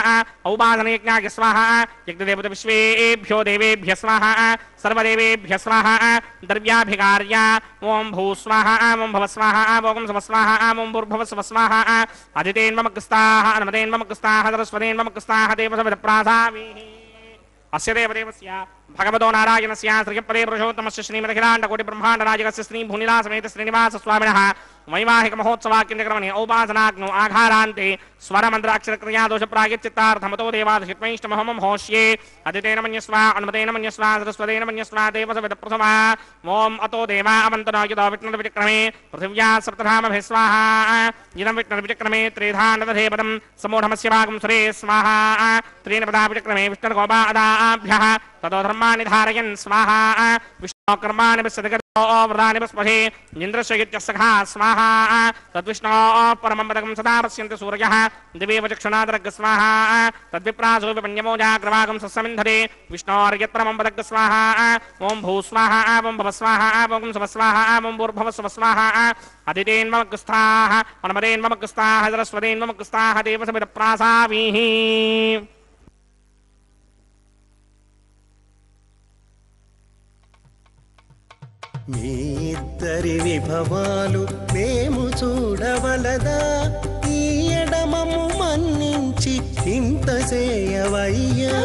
ఔపాసనయజ్ఞాయ స్వాహా యజ్ఞదేవత విశ్వేభ్యో దేవేభ్య స్వాహా సర్వదేవేభ్య స్వాహా ద్రవ్యాభికార్య ఓం భూ స్వాహా ఓం భవ స్వాహా ఓం సవ స్వాహా ఓం భూర్భవ స్వ స్వాహా అదితేన్మమగ్స్తాః అనుమతేన్మమగ్స్తాః సరస్వతేన్మమగ్స్తాః దేవసవిద ప్రాసామి అస్య దేవదేవస్య భగవతో నారాయణస్య శ్రీపదే పురుషోత్తమస్య శ్రీమదఖిలాండకోటి బ్రహ్మాండనాయకస్య శ్రీ భూనిలాసమేత శ్రీనివాస స్వామినః వైవాహిక మహోత్సవాక్యంద్రక్రమణే ఔపాసనాగ్నో ఆఘారాంతే స్వరమంత్రాక్షరక్రియా దోష ప్రాయశ్చిత్తార్థమతో దేవాదశిత్వైష్టమహమం హోష్యే అదితేన మన్యస్వ అనుమతేన మన్యస్వ సరస్వతేన మన్యస్వ దేవసవిద ప్రథమ ఓం అతో దేవా అవంతనాయుధో విష్ణుర్విచక్రమే పృథివ్యా సప్తధామభి స్వాహా ఇదం విష్ణుర్విచక్రమే త్రిధానదధేపదం సమూఢమస్య భాగం సురే స్వాహా త్రీణ పదా విచక్రమే విష్ణుర్గోపాదాభ్యః ततो धर्माणि धारयन् स्वाहा विष्णो कर्माणि विसदगतो व्रतानि विस्महे इन्द्रस्य सखा स्वाहा तद्विष्णो परमं पदकं सदा पश्यन्ति सूर्यः दिवेव चक्षुणादरग् स्वाहा तद्विप्रासो विपन्यमो जाग्रवागं सस्समिन्धरे विष्णोर्यत्परमं पदग् स्वाहा ओं भू स्वाहा ओं भव स्वाहा ओं सव स्वाहा ओं भूर्भव स्व स्वाहा अदितेन्ममग्रस्ताः अनुमतेन्ममग्रस्ताः सरस्वतेन्ममग्रस्ताः देवसमित प्रासावीः మీ ఇద్దరి విభవాలు మేము చూడవలదా ఈ ఎడమము మన్నించి ఇంత చేయవయ్యా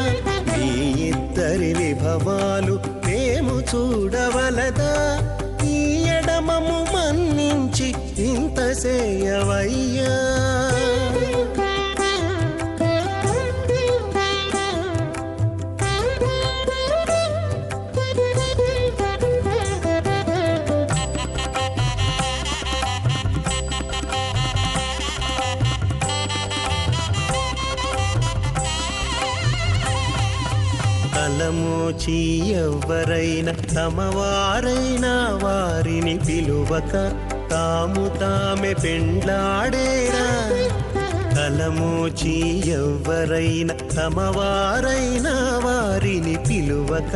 మీ ఇద్దరి విభవాలు మేము చూడవలదా ఈ ఎడమము మన్నించి ఇంత చేయవయ్యా తలమోచి ఎవ్వరైనా తమవారైనా వారిని పిలువక తాము తామే పెండ్లాడేరా తలమోచి ఎవ్వరైనా తమవారైనా వారిని పిలువక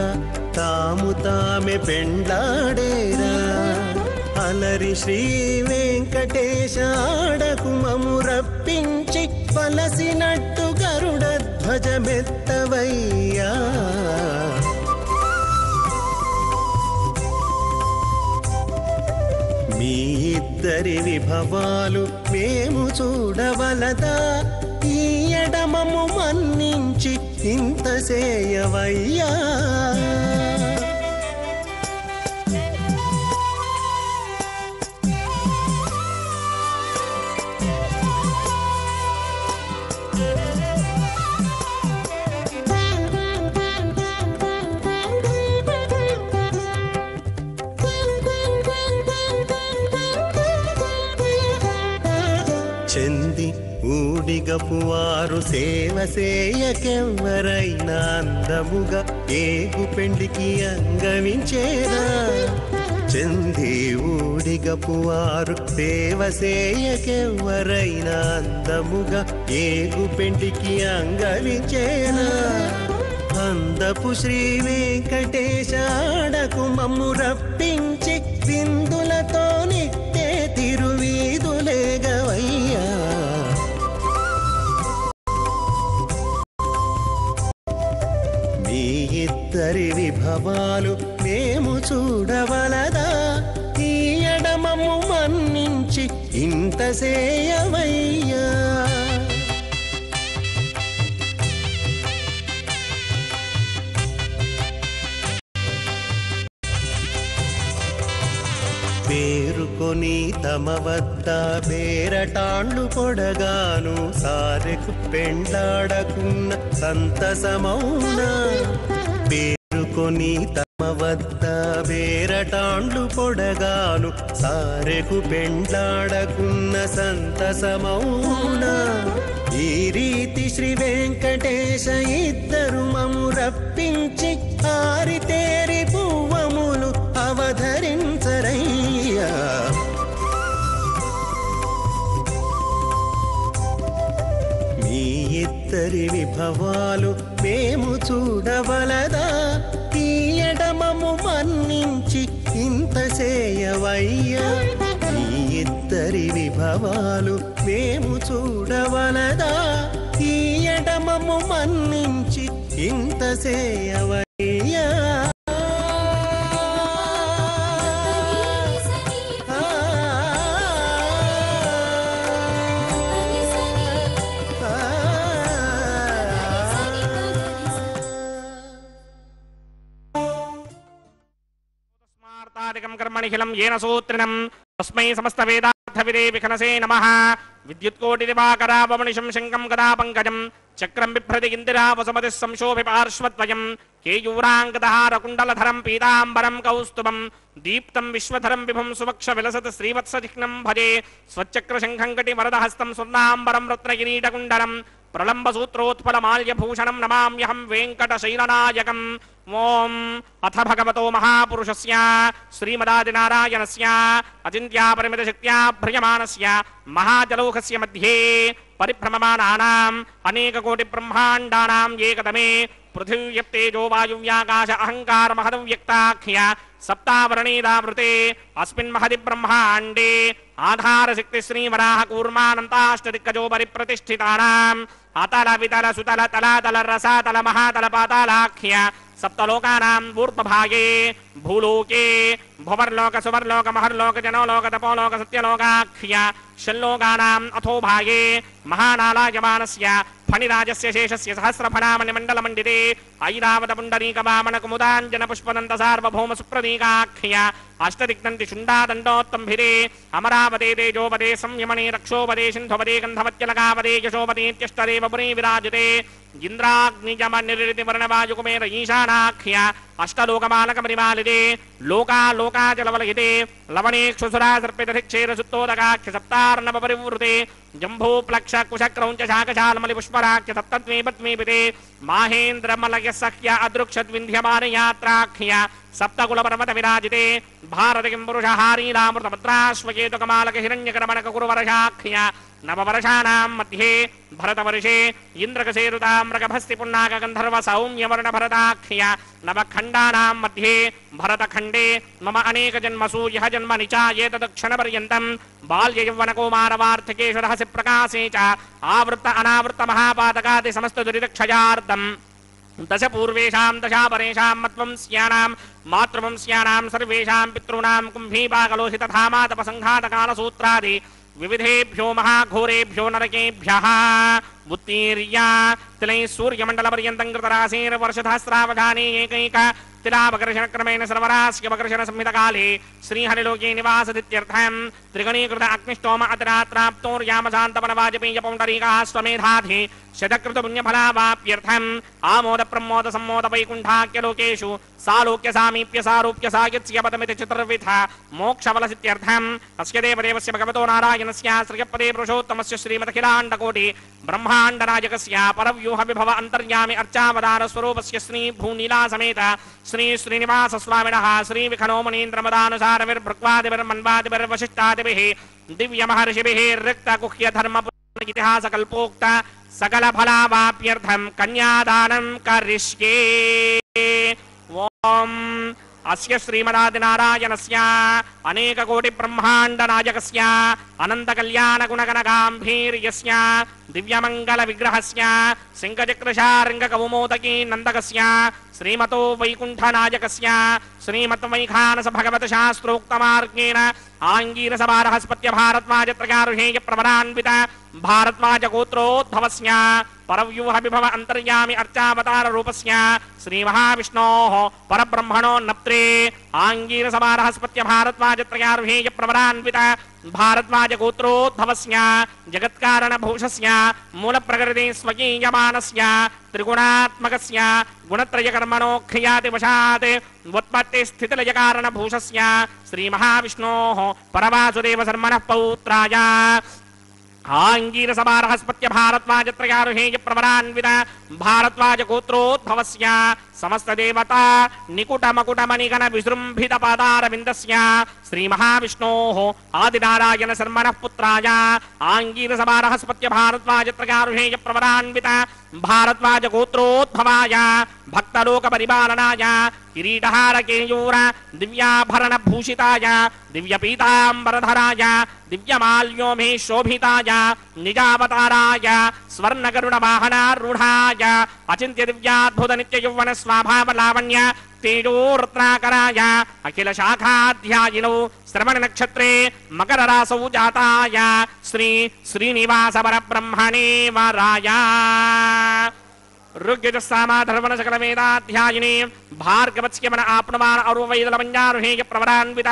తాము తామే పెండ్లాడేరా అలరి శ్రీ వెంకటేశ ఆడకుమము రప్పించి పలసినట్టు గరుడ ధ్వజమెత్తవయ్యా మీ ఇద్దరి విభవాలు మేము చూడవలదా ఈ ఎడమము మన్నించి ఇంత చేయవయ్యా చెంది ఊడిగపువారు సేవ సేయకెవ్వరైనా అందముగా ఏగు పెండికి అంగవించేదా చెంది ఊడిగపువారు సేవ సేయకెవ్వరైనా అందముగా ఏగు పెండికి అంగవించేదా అందపు శ్రీ వెంకటేశాడకు మమ్ము రప్పించి బిందులతో నిట్టే తిరువీధులేగవయ్యా మీ ఇద్దరి విభవాలు మేము మమ్ము మన్నించి ఇంత సేయవయ్యా. పేరుకొని తమ వద్ద బేరటాండ్లు పొడగాను సారెకు పెండ్లాడకున్న సంతసమౌనా. పేరుకొని తమ వద్ద బేరటాండ్లు పొడగాను సారెకు పెండ్లాడకున్న సంతసమౌనా. ఈ రీతి శ్రీ వెంకటేశ ఇద్దరు మము రప్పించి ఆరితేరి పువ్వములు అవధరించరయ్యా. మీ ఇద్దరి విభవాలు మేము చూడవలదా, తీయడమము మన్నించి ఇంత చేయవయ్యా. మీ ఇద్దరి విభవాలు మేము చూడవలదా, తీయడమము మన్నించి ఇంత చేయవయ్యా. कर्मणिखिलं येन सूत्रिणं तस्मै समस्तवेदार्थविदे विखनसे नमः. विद्युत्कोटिदिवाकरावमनिशं शङ्कं गदा पङ्कजं चक्रं बिभ्रति इन्दिरावसुमतिः संशोभि पार्श्वद्वयं केयूराङ्गदहारकुण्डलधरं पीताम्बरं कौस्तुभं दीप्तं विश्वधरं विभुं सुवक्षविलसत् श्रीवत्सचिह्नं भजे. स्वच्चक्रशङ्खं कटिवरदहस्तं स्वर्णाम्बरं रत्नकिरीटकुण्डलं प्रलम्बसूत्रोत्पलमाल्यभूषणं नमाम्यहं वेङ्कटशैलनायकम्. ओम अथ भगवतो महापुरुषस्य श्रीमदादिनारायणस्य अचिन्त्यापरिमितशक्त्या भ्रयमाणस्य महाजलौकस्य मध्ये परिभ्रममानानाम् अनेककोटिब्रह्माण्डानाम् एकदमे पृथिव्यप्तेजो वायुव्याकाश अहङ्कार महदव्यक्ताख्य सप्तावरणेदावृते अस्मिन् महदि ब्रह्माण्डे आधारशक्ति श्रीवराह कूर्मानन्ताष्टदिक्कजो परिप्रतिष्ठितानाम् अतल वितल सुतल तलातल रसातल महातल पातालाख्य सप्तलोकानाम् ऊर्ध्वभागे भूलोके भुवर्लोक सुवर्लोक महर्लोक जनोलोक तपोलोक सत्यलोकाख्य षल्लोकानाम् अथो भागे महानालायमानस्य फणिराजस्य शेषस्य सहस्रफणामणिमण्डलमण्डिते ऐरावतपुण्डरीकवामनकुमुदाञ्जनपुष्पदन्तसार्वभौम सुप्रतीकाख्य अष्टदिग्नन्ति शुण्डादण्डोत्तम्भिरे अमरावते तेजोपदे संयमने रक्षोपदे सिन्धुपदे गन्धवत्यलकापदे यशोपदेत्यष्टदेव पुरे विराजते इन्द्राग्निजमनिर्दिवर्णवायुकुमेर ईशानाख्य अष्टलोकमालकमरिमालिते लोकालोकाचलवलयिते लवणेक्षुसुरा सर्पितधिक्षेरसुत्तोदकाख्य सप्तार्णवपरिवृते जम्भूप्लक्ष कुशक्रौञ्च शाकशालमलिपुष्पराख्य सप्तद्वीपद्वीपिते माहेन्द्रमलयसख्य अदृक्षद्विन्ध्यमानयात्राख्य सप्तकुलपर्वत विराजिते भारत किम्पुरुषहारीरामृतभद्राश्वकेतुकमालक हिरण्यकरमणककुरुवर्षाख्य नववर्षाणां मध्ये भरतवर्षे इन्द्रकसेरुताम्रकभस्ति पुण्णाक गन्धर्व सौम्यवर्ण भरताख्य नवखण्डानां मध्ये भरतखण्डे मम अनेक जन्मसु यः जन्म निचायेतदक्षणपर्यन्तं बाल्ययौवनकौमारवार्थिकेषु रहसि प्रकाशे च आवृत्त अनावृत्त महापातकादि समस्त दुरितक्षयार्दम् दश पूर्वेषां दशापरेषां मत्वंस्यानां मातृवंस्यानां सर्वेषां पितॄणां कुम्भीपाकलोहित धामातपसङ्घातकालसूत्रादि विविधेभ्यो महाघोरेभ्यो नरकेभ्यः उत्तीर्य तिलैः सूर्यमण्डलपर्यन्तं कृतराशेर्वर्षसहस्रावधाने एकैक तिलावकर्षणक्रमेण सर्वरास्यवकर्षण संहितकाले श्रीहरिलोके निवासदित्यर्थं त्रिगणीकृत अग्निष्टोम अतिरात्राप्तोर्यामशान्तपनवाजपेयपौण्डरीकाश्वमेधाधि शतकृतपुण्यफलावाप्यर्थम् आमोद प्रमोद सम्मोद वैकुण्ठाख्यलोकेषु सालोक्य सामीप्य सारूप्य सागित्स्य पदमिति चतुर्विध मोक्षफलसित्यर्थम् अस्य देवदेवस्य भगवतो नारायणस्य श्रियपदे पुरुषोत्तमस्य श्रीमदखिलाण्डकोटि ब्रह्माण्डनायकस्य परव्यूह विभव अन्तर्यामि अर्चावतार स्वरूपस्य श्री भूनीला समेत श्री श्रीनिवास स्वामिनः श्री विखनो मुनीन्द्रमदानुसारविर्भृक्वादिभिर्मन्वादिभिर्वशिष्टादिभिः दिव्य महर्षिभिः रिक्त गुह्य धर्म इतिहास कल्पोक्त सकल फलावाप्यर्थं कन्यादानं करिष्ये। ओम అస్య శ్రీమదాదినారాయణస్య అనేక కోటి బ్రహ్మాండ నాయకస్య అనంత కళ్యాణ గుణగణ గాంభీర్యస్య దివ్యమంగళ విగ్రహస్య సింగచక్రశారంగ కౌమోదకీ నందకస్య శ్రీమతో వైకుంఠ నాయకస్య శ్రీమత్ వైఖానస భగవత శాస్త్రోక్తమార్గేణ ఆంగీరస బృహస్పత్య భారద్వాజత్రయారుహేయ ప్రవరాన్విత భారద్వాజ గోత్రోద్భవస్య పరవ్యూహ విభవ అంతర్యామి అర్చావతార రూపస్య శ్రీ మహావిష్ణోః పరబ్రహ్మణో నప్త్రే ఆంగీరస బృహస్పత్య భారద్వాజత్రయారుహేయ ప్రవరాన్విత భారద్వాజ గోత్రోద్భవస్య జగత్కారణ భూషస్య మూల ప్రకృతి స్వకీయమానస్య త్రిగుణాత్మకస్య గుణత్రయ కర్మణో క్రియాతి వశాత్ ఉత్పత్తి స్థితిలయ కారణ భూషస్య శ్రీ మహావిష్ణోః పరవాసుదేవ శర్మణః పౌత్రాయ ఆంగీరస బృహస్పత్య భారద్వాజత్రయారుహేయ ప్రవరాన్విత భారద్వాజ గోత్రోద్భవస్య సమస్త దేవతా నికుట మకుట మణిగణ విజృంభిత పాదారవిందస్య శ్రీ మహావిష్ణోః ఆదినారాయణ శర్మణః పుత్రాయ ఆంగీరస బృహస్పత్య భారద్వాజత్రయారుహేయ ప్రవరాన్విత భారద్వాజ గోత్రోద్భవాయ భక్తలోక పరిపాలనాయ కిరీటహార కేయూర దివ్యాభరణ భూషితాయ దివ్య పీతాంబరధరాయ దివ్యమాల్యోమే శోభితాయ నిజావతారాయ స్వర్ణగరుడ వాహనారూఢాయ అచింత్య దివ్యాద్భుత నిత్య యౌవన స్వభావ లావణ్య తేజో రత్నాకరాయ అఖిల శాఖాధ్యాయినౌ శ్రవణ నక్షత్రే మకర రాసౌ జాతాయ శ్రీ శ్రీనివాస పరబ్రహ్మణే వరాయ ఋగ్యజస్సామాధర్వణ సకల వేదాధ్యాయిని భార్గవత్స్యమన ఆప్నవాన అరువైదలమంజారుహేయ ప్రవరాన్విత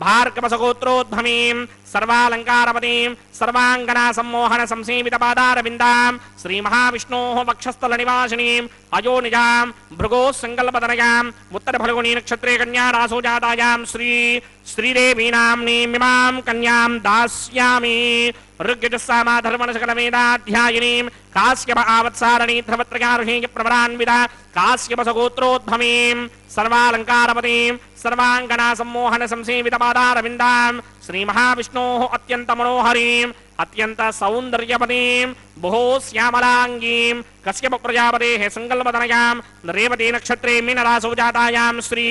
భార్గవసగోత్రోద్భవీం సర్వాలంకారవతీం సర్వాంగనా సమ్మోహన సంసేవిత పాదారవిందాం శ్రీ మహావిష్ణోః వక్షస్థల నివాసినీం అయోనిజాం భృగో సంకల్పతనయాం ఉత్తర ఫల్గుణీ నక్షత్రే కన్యా రాసో జాతాయాం శ్రీదేవీనాంనీమిమాం కన్యాం దాస్యామి ఋగ్యజస్సామాధర్వణ సకల వేదాధ్యాయినీం కాశ్యప ఆవత్సారణీ ధ్రువత్రయారుహేయ ప్రవరాన్విత కాశ్యపసగోత్రోద్భవీం సర్వాలంకారవతీం సర్వాంగనా సమ్మోహన సంసేవిత పాదారవిందాం శ్రీ మహావిష్ణోః అత్యంత మనోహరీం అత్యంత సౌందర్యవతీం బహో శ్యామలాంగీం కశ్యప ప్రజాపతేః సంకల్పతనయాం రేవతీ నక్షత్రే మీనరాసౌ జాతాయాం శ్రీ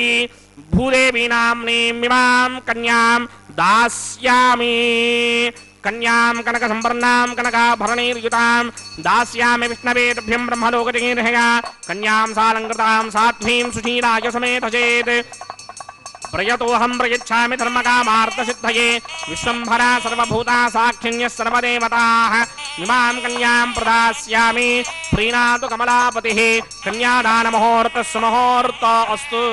భూదేవీనాంనీమిమాం కన్యాం దాస్యామి కన్యాం కనక సంవర్ణాం కనకాభరణైర్యుతాం దాస్యామి విష్ణవేతుభ్యం బ్రహ్మలోకజగీర్హయా కన్యాం సాలంకృతాం సాధ్వీం సుశీలాయ సమేతచేత్ ప్రయతోహం ప్రయచ్ఛామి ధర్మకామార్థసిద్ధయే విశ్వంభరా సర్వభూతా సాక్షిణ్యः సర్వదేవతాః ఇమాం కన్యాం ప్రదాస్యామి ప్రీణాతు కమలాపతిః కన్యాదానముహూర్తः సుముహూర్తో అస్తు.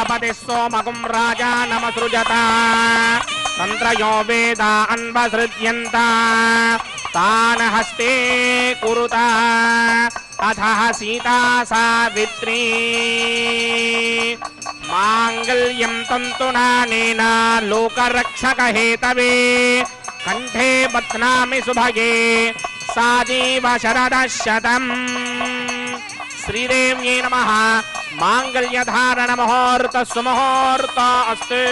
प्रजापतिः सोमगुं राजानमसृजत तन्त्रयो वेदा अन्वसृज्यन्त तान् हस्ते कुरुत अथः सीता सावित्री माङ्गल्यं तन्तुनानेन लोकरक्षकहेतवे कंठे बध्नामि सुभगे साजीव शरदः शतम् श्रीदेव्यै नमः मांगल्यधारण मुहूर्त सुमुहूर्त अस्ते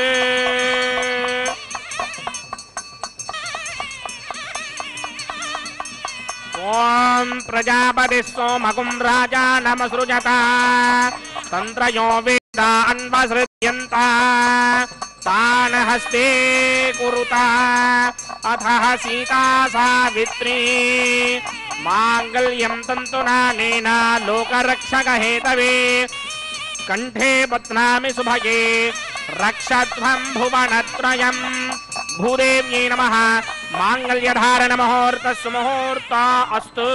ओम प्रजापतिः सोमगुं राजानमसृजत तन्त्रयो वेदा अन्वसृज्यन्त तान् हस्ते कुरुत अथः सीता सावित्री मांगल्यं तन्तुनानेन लोकरक्षकहेतवे कंठे बध्नामि सुभगे रक्षध्वं भुवनत्रयम् भूदेव्यै नमः मांगल्यधारण मुहूर्त सुमुहूर्त अस्तु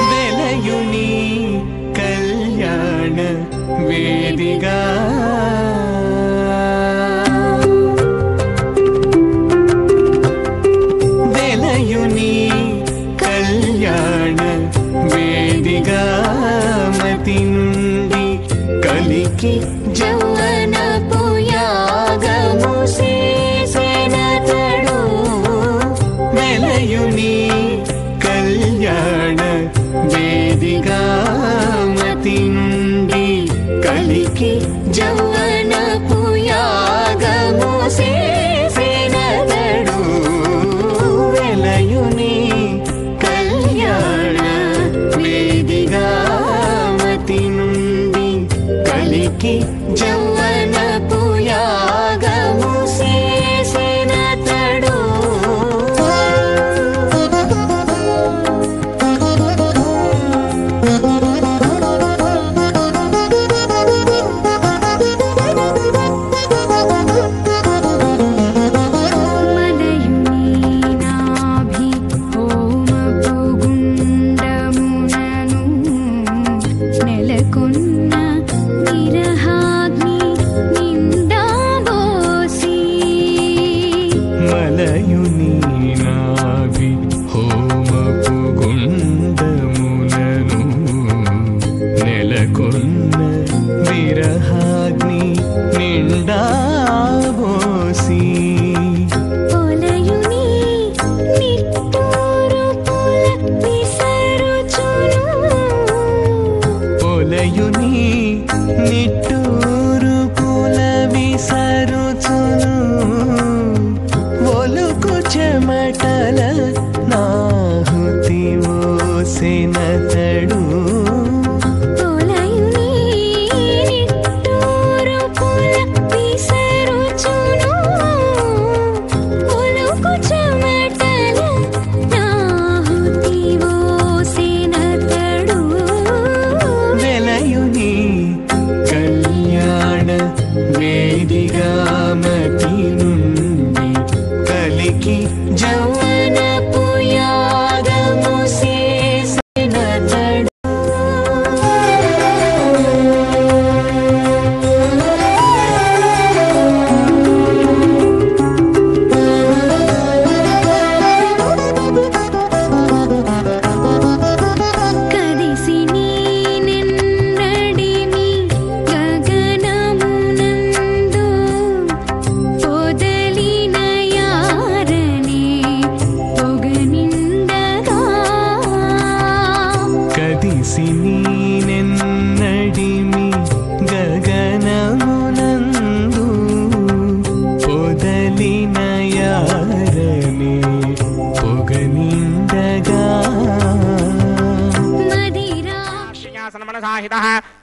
వెలయుని కళ్యాణ వేదిగా వెలయుని కళ్యాణ వేదిగా మతి నుండి కలికి జౌవన పుయాగము చేసెనతడు వెలయుని కళ్యాణ వేదిగా మతి నుండి కలికి జౌవన పుయాగము చేసెనతడు వెలయుని కళ్యాణ వేదిగా మతి నుండి కలికి జౌవన పుయాగము చేసెనతడు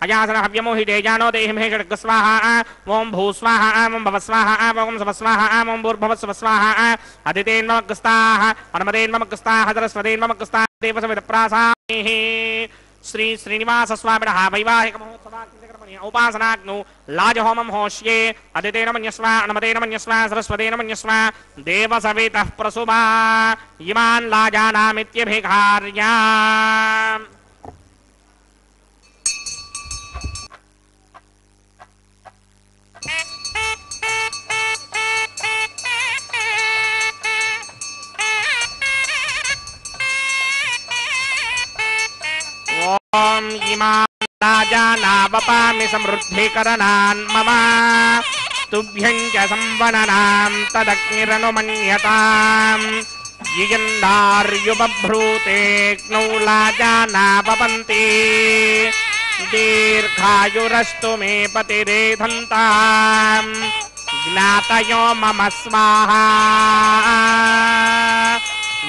अयासनहव्यमोहिते जानो देहि मे षड्गस्वाहा ओं भूस्वाहा ओं भवस्वाहा ओं सवस्वाहा ओं भूर्भवस्वस्वाहा अदितेन्मग्गस्ताः अनुमतेन्मग्गस्ताः सरस्वतेन्मग्गस्ताः देवसविदप्रासाः श्री श्रीनिवास स्वामिनः वैवाहिक महोत्सवाख्यकर्मणि उपासनाग्नौ लाजहोमं होष्ये अदितेन मन्यस्व अनमतेन मन्यस्व सरस्वतेन मन्यस्व देवसवितः प्रसुवा इमान् लाजानामित्यभिघार्या ओम इमान् लाजानावपामि समृद्धिकरणान् मम तुभ्यं च संवननां तदग्निरनुमन्यताम् यियन्दार्युबभ्रूतेऽग्नौ लाजानावपन्ति दीर्घायुरस्तु मे पतिरेधन्ताम् ज्ञातयो मम स्वाहा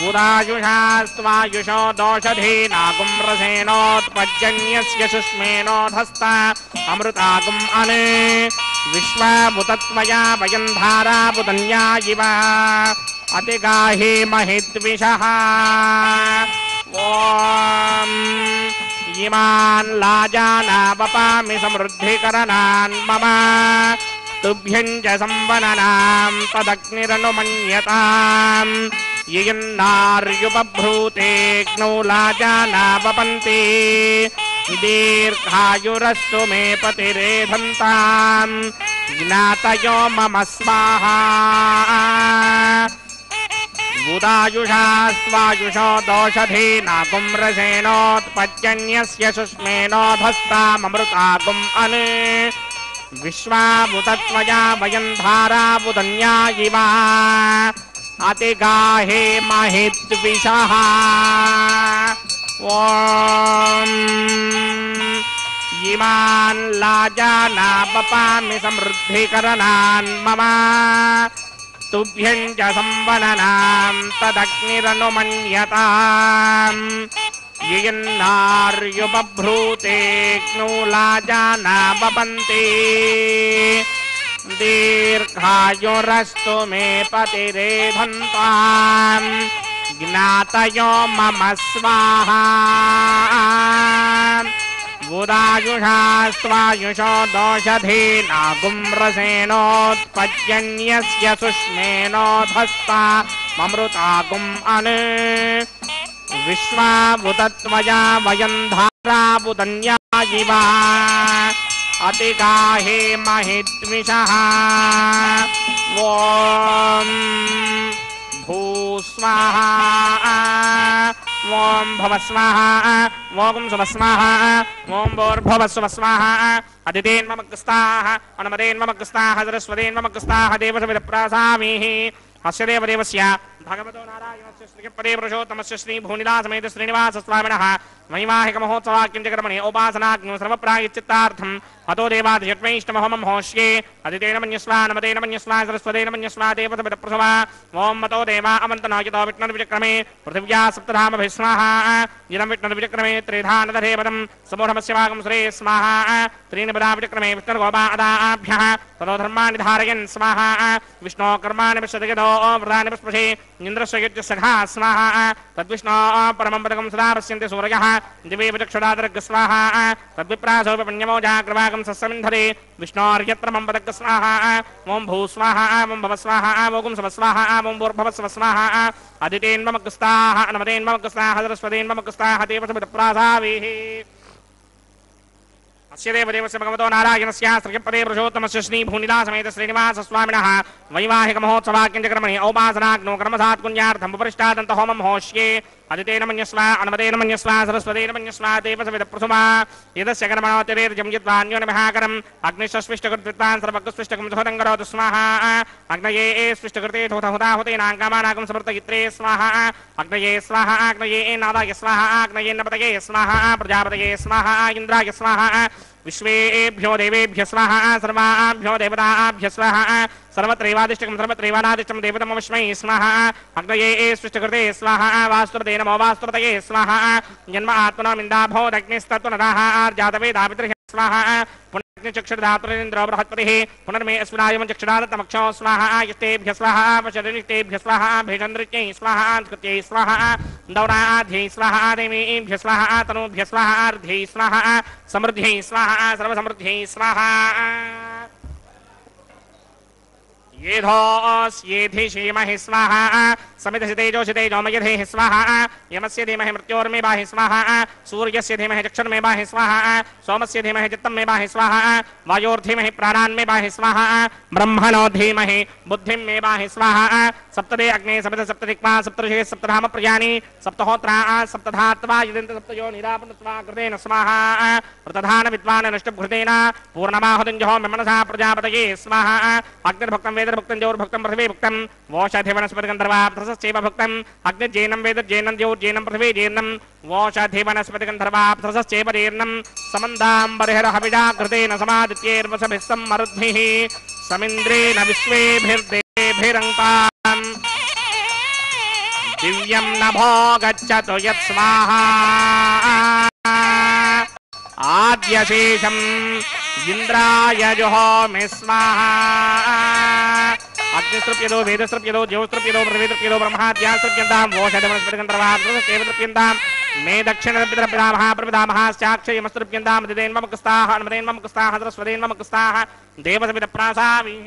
उदायुषास्त्वायुषो दोषधीनागुम्रसेनोत्पज्जन्यस्य शुष्मेनोधस्ता अमृतागुम् अने विश्वामुतत्वया वयं धाराबुदन्या इव अतिगाहे महिद्विषः ॐ इमान् लाजानावपामि समृद्धिकरणान् मम तुभ्यं च संवननां तदग्निरनुमन्यताम् यियन्नार्युबभ्रूतेऽग्नौ लाजानावपन्ति दीर्घायुरस्तु मे पतिरेधन्ताम् ज्ञातयो मम स्वाहा उदायुषास्त्वायुषो दोषधीनागुम्रसेनोत्पज्जन्यस्य शुष्मेनोधस्ताममृतागुम् अने विश्वामुतत्वया वयं धाराबुदन्या इव अतिगाहे महिद्विषः ॐ इमान् लाजानावपामि समृद्धिकरणान् मम तुभ्यं च संवननां तदग्निरनुमन्यताम् यियन्नार्युबभ्रूतेऽग्नौ लाजानावपन्ति दीर्घायुरस्तु मे पतिरेधन्ताम् ज्ञातयो मम स्वाहा उदायुषास्त्वायुषो दोषधीनागुम्रसेनोत्पज्जन्यस्य शुष्मेनोधस्ता ममृतागुम् अने विश्वामुतत्वया वयं धाराबुदन्या इव अतिगाहे महिद्विषः ॐ भूस्वाहा ॐ भवस्वाहा ॐ सुवस्वाहा ॐ भोर्भवस्वस्वाहा अदितेन्ममग्रस्ताः अनुमतेन्ममग्रस्ताः सरस्वतेन्ममग्रस्ताः देवसविदप्रासामीः अस्य देवदेवस्य भगवतो नारायणस्य श्रीपदे पुरुषोत्तमस्य श्री भूनिदासमेत श्रीनिवासस्वामिनः महिमाहिक महोत्सवाक्यंजकर्मणि उपासनाग्नो सर्वप्रायश्चित्तार्थं हतो देवादिषट्मैष्टमहोमं होष्ये अदितेन मन्यस्वा नमतेन मन्यस्वा सरस्वतेन मन्यस्वा देवसविदप्रसवा ॐ मतो देवा अमन्तनो यतो विष्णुर्विचक्रमे पृथिव्या सप्तधामभिः स्वाहा इदं विष्णुर्विचक्रमे त्रिधानदधे पदं समूढमस्य वागं श्रे स्वाहा त्रीणि पदा विचक्रमे विष्णुर्गोपादाभ्यः ततो धर्माणि धारयन् स्वाहा विष्णो कर्माणि विशदयतो व्रतानि पुष्पशे इन्द्रस्य यज्ञसखा स्वाहा तद्विष्णो परमं पदकं सदा पश्यन्ति सूरयः दिवे विचक्षुरादर्ग स्वाहा तद्विप्रासोऽपि पुण्यमो जाग्रवागं सस्समिन्धरे विष्णोर्यत्र मम पदक स्वाहा ॐ भूस्वाहा ॐ भवस्वाहा ॐ सवस्वाहा ॐ भूर्भवस्वस्वाहा अदितेन्ममग्रस्ताः अनुमतेन्ममग्रस्ताः सरस्वतेन्ममग्रस्ताः देवसविदप्रासावीः अस्य देवदेवस्य भगवतो नारायणस्य श्रीपदे पुरुषोत्तमस्य श्री भूनिदासमेत श्रीनिवासस्वामिनः वैवाहिक महोत्सवाक्यंजकर्मणि औपासनाग्नो कर्मसात्कुञ्जार्थं उपरिष्टादन्तहोमं होष्ये अदितेन मन्यस्व अनुमतेन मन्यस्व सरस्वतेन मन्यस्व देवसविदप्रसुमा यदस्य कर्मणोतिरेर्जं यद्वान्योनिमहाकरम् अग्निश्वस्विष्टकृत्वान् सर्वज्ञस्विष्टकं सुहतं करोतु स्वाहा अग्नये स्विष्टकृते हुताहुतेनाङ्कामानाकं समर्तयित्रे स्वाहा अग्नये स्वाहा अग्नये नादाय स्वाहा अग्नये नपतये स्वाहा प्रजापतये स्वाहा इन्द्राय स्वाहा विश्वेभ्यो देवेभ्य स्वाहा सर्वाभ्यो देवताभ्य स्वाहा सर्वत्रैवादिष्टकं सर्वत्रैवानादिष्टं देवतमवश्मै स्वाहा अग्नये सृष्टिकृते स्वाहा वास्तुपते नमो वास्तुपतये स्वाहा जन्म आत्मनो मिन्दाभोदग्निस्तत्त्वनदाः आर्जातवेदापितृभ्यः स्वाहा अग्निचक्षुर्धातुरेन्द्रो बृहस्पतिः पुनर्मे अस्मिनायं चक्षुरादत्तमक्षो स्वाहा यस्तेभ्य स्वाहा पशरिष्टेभ्य स्वाहा भेषन्द्रित्यै स्वाहा कृत्यै स्वाहा दौराध्यै स्वाहा देवीभ्य स्वाहा तनूभ्य स्वाहा अर्ध्यै स्वाहा समृद्ध्यै स्वाहा सर्वसमृद्ध्यै स्वाहा येधोऽस्येधिषीमहि स्वाहा समिधसितेजोषितेजो मयधेः स्वाहा यमस्य धीमहि मृत्योर्मे बाहि स्वाहा सूर्यस्य धीमहि चक्षुर्मे बाहि स्वाहा सोमस्य धीमहि चित्तं मे बाहि स्वाहा वायोर्धीमहि प्राणान्मे बाहि स्वाहा ब्रह्मणो धीमहि बुद्धिं मे बाहि स्वाहा सप्तदे अग्ने सप्त सप्तदिक्पा सप्तऋषिः सप्तधाम प्रियाणि सप्तहोत्रा सप्तधात्वा यदिन्त सप्तयो निरापनत्वा कृतेन स्वाहा प्रतधान विद्वान् नष्टभृतेन पूर्णमाहुतिञ्जहो मे मनसा प्रजापतये स्वाहा अग्निर्भक्तं वेदर्भक्तं ज्योर्भक्तं पृथिवी भक्तं वोषधि वनस्पतिगन्धर्वाप्तसश्चैव भक्तम् अग्निर्जेनं वेदर्जेनं ज्योर्जेनं पृथिवी जेनं वोषधि वनस्पतिगन्धर्वाप्तसश्चैव जेनं समन्दाम्बरिहरहविषा कृतेन समादित्यैर्वशभिः सम्मरुद्भिः समिन्द्रेण विश्वेभिर्देभिरङ्काम् दिव्यं नभो गच्छतु यत् स्वाहा आद्यशेषम् इंद्राय जुहोमि स्वाहा अग्निस्तृप्यदो वेदस्तृप्यदो ज्योस्तृप्यदो पृथिवीस्तृप्यदो ब्रह्माद्यास्तृप्यन्तां वोषधमनस्पतिगन्धर्वाप्तसश्चैव मे दक्षिणतर्पितर्पितामः प्रपितामहाश्चाक्षयमस्तृप्यन्तां दिदेन्ममुक्स्ताः अन्मदेन्ममुक्स्ताः सरस्वतेन्ममुक्स्ताः देवसमितप्रासामीः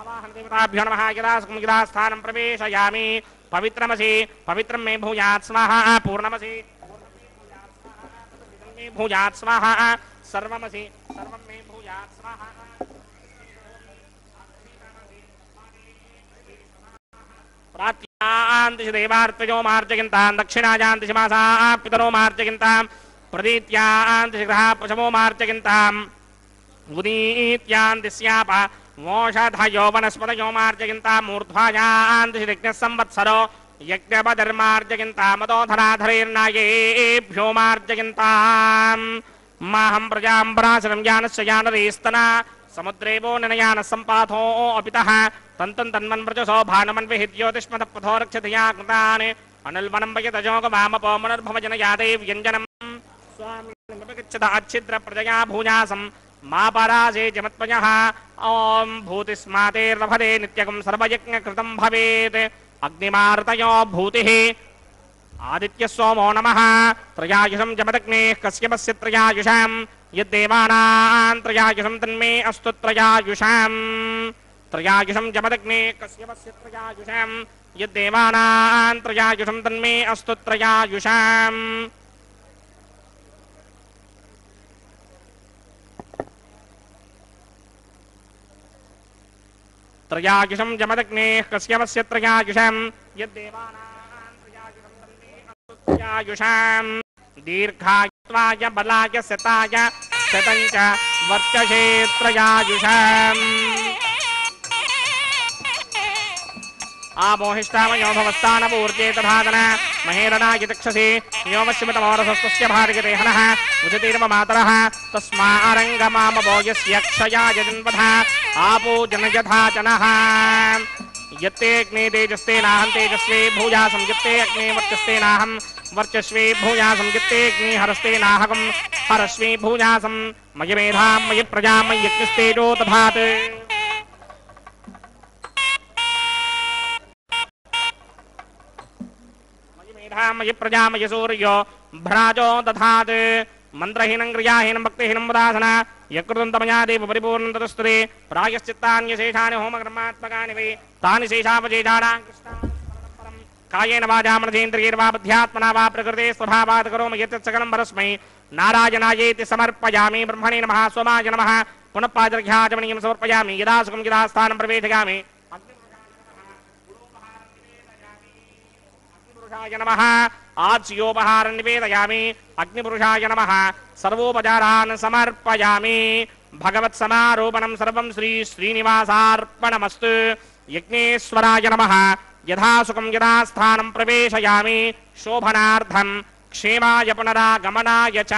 आवाहन देवताभ्यो नमः यदा सुखं यदा स्थानं प्रवेशयामि पवित्रमसि पवित्रं मे भूयात् स्वाहा पूर्णमसि मे भूयात् स्वाहा सर्वमसि सर्वं मे भूयात् स्वाहा प्रात्यान्तिषि देवार्तयो मार्जयन्तां दक्षिणायान्तिषि मासाः पितरो मार्जयन्तां प्रदीत्यान्तिषि ग्रहाः पशवो मार्जयन्तां उदीत्यान्तिस्याप वोषधयो वनस्पतयो मार्जयन्तां मूर्ध्वायान्तिषि यज्ञः संवत्सरो यज्ञपधर्मार्जयन्तां मदोधराधरैर्नायेभ्यो मार्जयन्तां माहं प्रजां पराशरं यानस्य यानरेस्तना समुद्रेवो ननयानः सम्पाथो अपितः तन्तं तन्मन्व्रजसो भानमन्विः ज्योतिष्मतपथो रक्षतया कृतान् अनल्वनं वयतजोगवामपो मनर्भवजनयादे व्यञ्जनं स्वामिगच्छत अच्छिद्र प्रजया भूयासं मा परासे जमत्पयः ॐ भूतिस्मातेर्लभते नित्यकं सर्वयज्ञकृतं भवेत् अग्निमार्तयो भूतिः आदित्य सोमो नमः त्रयायुषं जमदग्नेः कश्यपस्य त्रयायुषां यद्देवानां त्रयायुषं तन्मे अस्तु त्रयायुषां त्रयायुषं जमदग्नेः कश्यपस्य त्रयायुषां यद्देवानां त्रयायुषं तन्मे अस्तु त्रयायुषां त्रयायुषं जमदग्नेः कश्यपस्य त्रयायुषां यद्देवानां त्रयायुषां दीर्घायुत्वाय बलाय शताय शतञ्च वर्चसे त्रयायुषाम् आमोहिष्टामयो भवस्तानपूर्जे तथादन महेरणाय चक्षसे व्योमस्यमितमोरसस्तस्य भार्गते हनः उदितिर्ममातरः तस्मारङ्गमामवो यस्य क्षयाय जन्वधः आपो जनयथा जनः यत्ते अग्ने तेजस्ते नाहं तेजस्वे भूयासं यत्ते अग्ने वर्चस्ते नाहं वर्चस्वे भूयासं यत्ते अग्ने हरस्ते नाहकं हरस्वे भूयासं मयि मेधां मयि प्रजां मयि यज्ञस्तेजो दधात् मयि मेधां मयि प्रजां मयि सूर्यो भ्राजो दधात् मंत्रहीनं क्रियाहीनं भक्तिहीनं उदासना यकृतं तमया देव परिपूर्णं ततस्तुते प्रायश्चित्तान्यशेषानि होमकर्मात्मकानि वै तानि शेषावशेषाणां कृष्णानि परं कायेन वाचा मनसेन्द्रियैर्वा बुद्ध्यात्मना वा प्रकृते स्वभावात् करोमि यत् सकलं परस्मै नारायणायेति समर्पयामि ब्रह्मणे नमः सोमाय नमः पुनः पादर्घ्याचमनीयं समर्पयामि यदा सुखं यदा स्थानं प्रवेशयामि अग्निपुरुषाय नमः आज्योपहारं निवेदयामि अग्निपुरुषाय नमः सर्वोपचारान् समर्पयामि भगवत्समारोपणं सर्वं श्री श्रीनिवासार्पणमस्तु यज्ञेश्वराय नमः यथा सुखं यदा स्थानं प्रवेशयामि शोभनार्थं क्षेमाय पुनरागमनाय च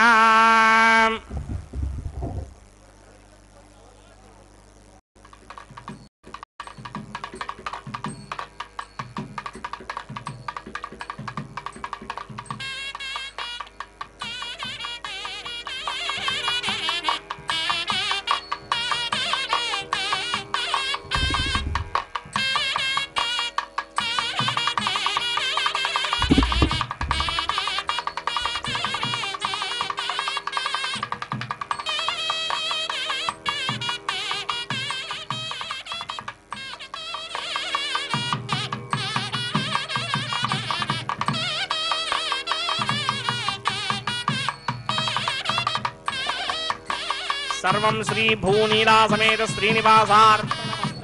సర్వం శ్రీ భూనీలా సమేత శ్రీనివాసార్పణమస్తు.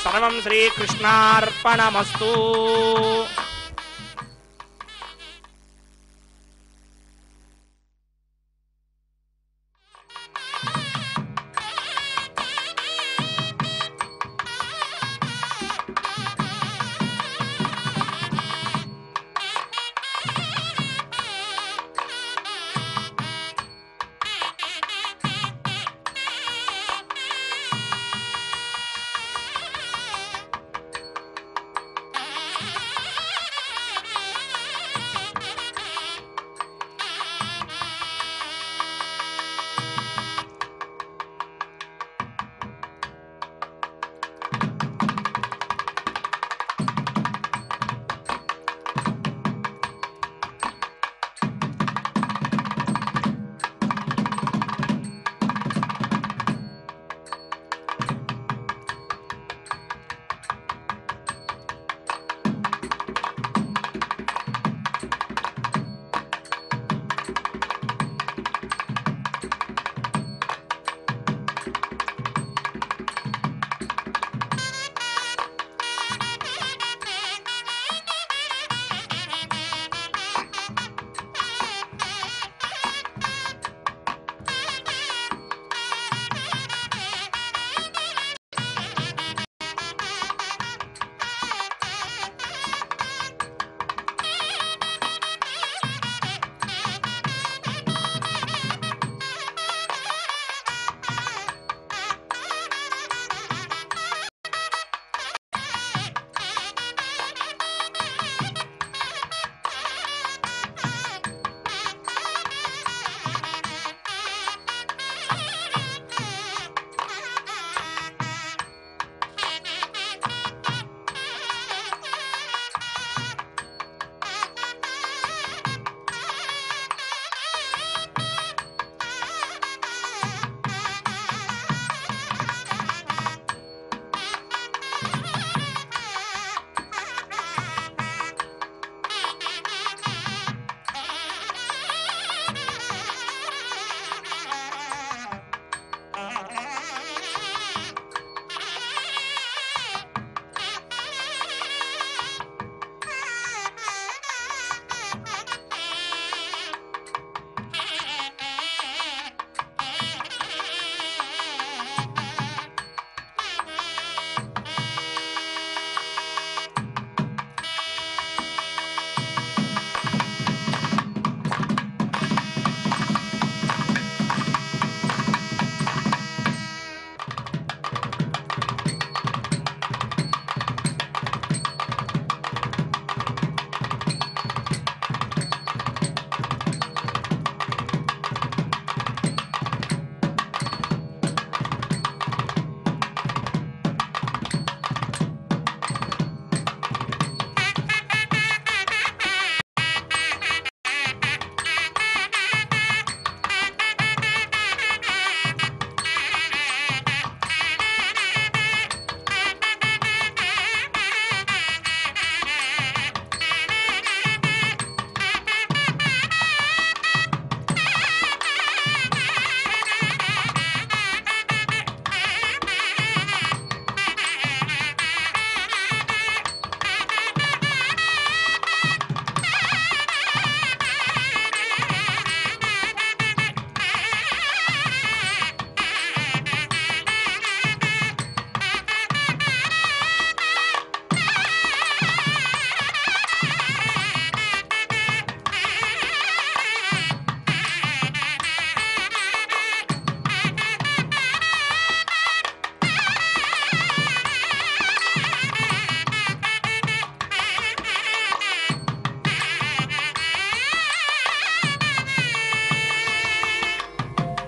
సర్వం శ్రీకృష్ణార్పణమస్తు.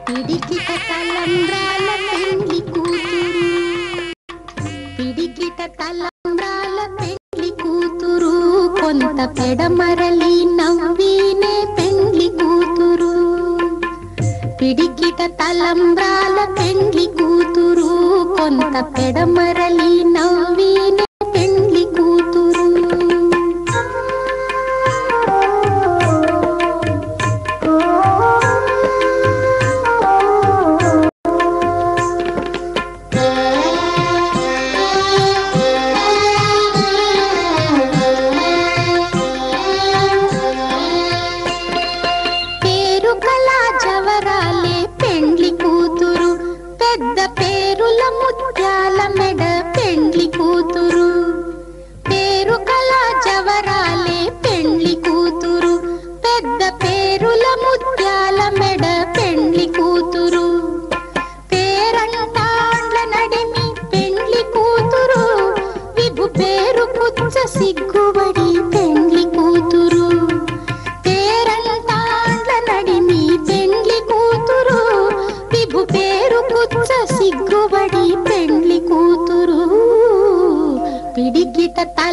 పిడికిట తలంబ్రాల పెండ్లి కూతురు, పిడికిట తలంబ్రాల పెండ్లి కూతురు, కొంత పెడమరలి నవ్వినే పెండ్లి కూతురు. పిడికిట తలంబ్రాల పెండ్లి కూతురు, కొంత పెడమరలి నవ్వినే పెండ్లి కూతురు.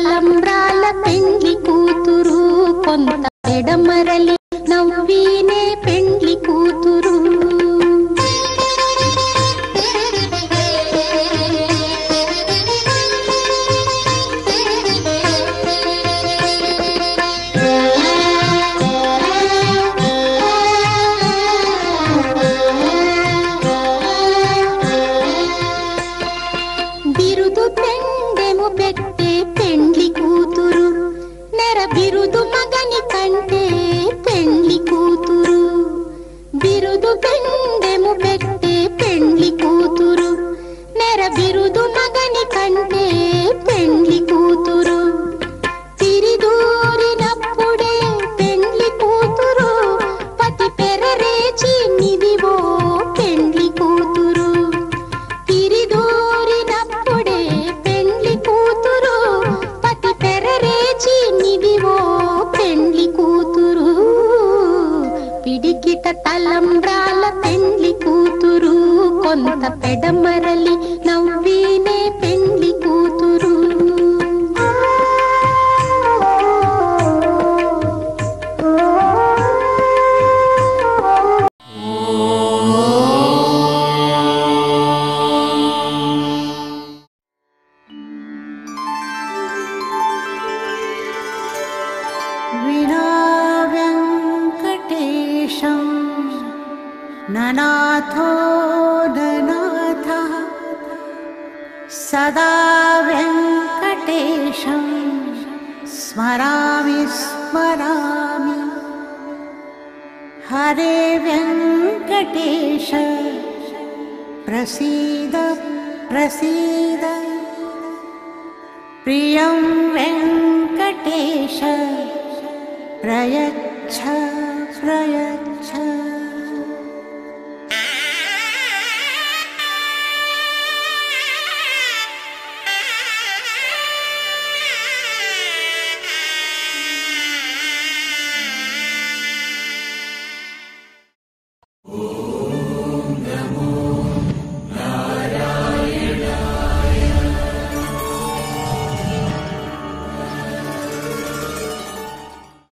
తలంబ్రాల పెండ్లి కూతురు కొంత పెడమరలి నవ్వీనే పెండ్లి కూతురు. బిరుదు పెండెము పెట్టే పెండ్లి కూతురు నెర బిరుదు మగని కంటే పెండ్లి కూతురు. బిరుదు పెండెము పెట్టే పెండ్లి కూతురు నెర బిరుదు మగని కంటే పెండ్లి కూతురు. తిరిదూరినప్పుడే పెండ్లి కూతురు పతి పెరరేచి నిదివో పెండ్లి కూతురు. తిరిదూరినప్పుడే పెండ్లి కూతురు పతి పెరరేచి నిదివో పెండ్లి కూతురు. పిడికిట తలంబ్రాల పెండ్లి కూతురు కొంత పెడమరలి నవ్వీనే పెండ్లి కూతురు. विना वेङ्कटेशं ननाथो ननाथः सदा वेङ्कटेशं स्मरामि स्मरामि. हरे वेङ्कटेश प्रसीद प्रसीद. प्रियं वेङ्कटेश प्रयच्छ प्रयच्छ. नमो नारायणाय.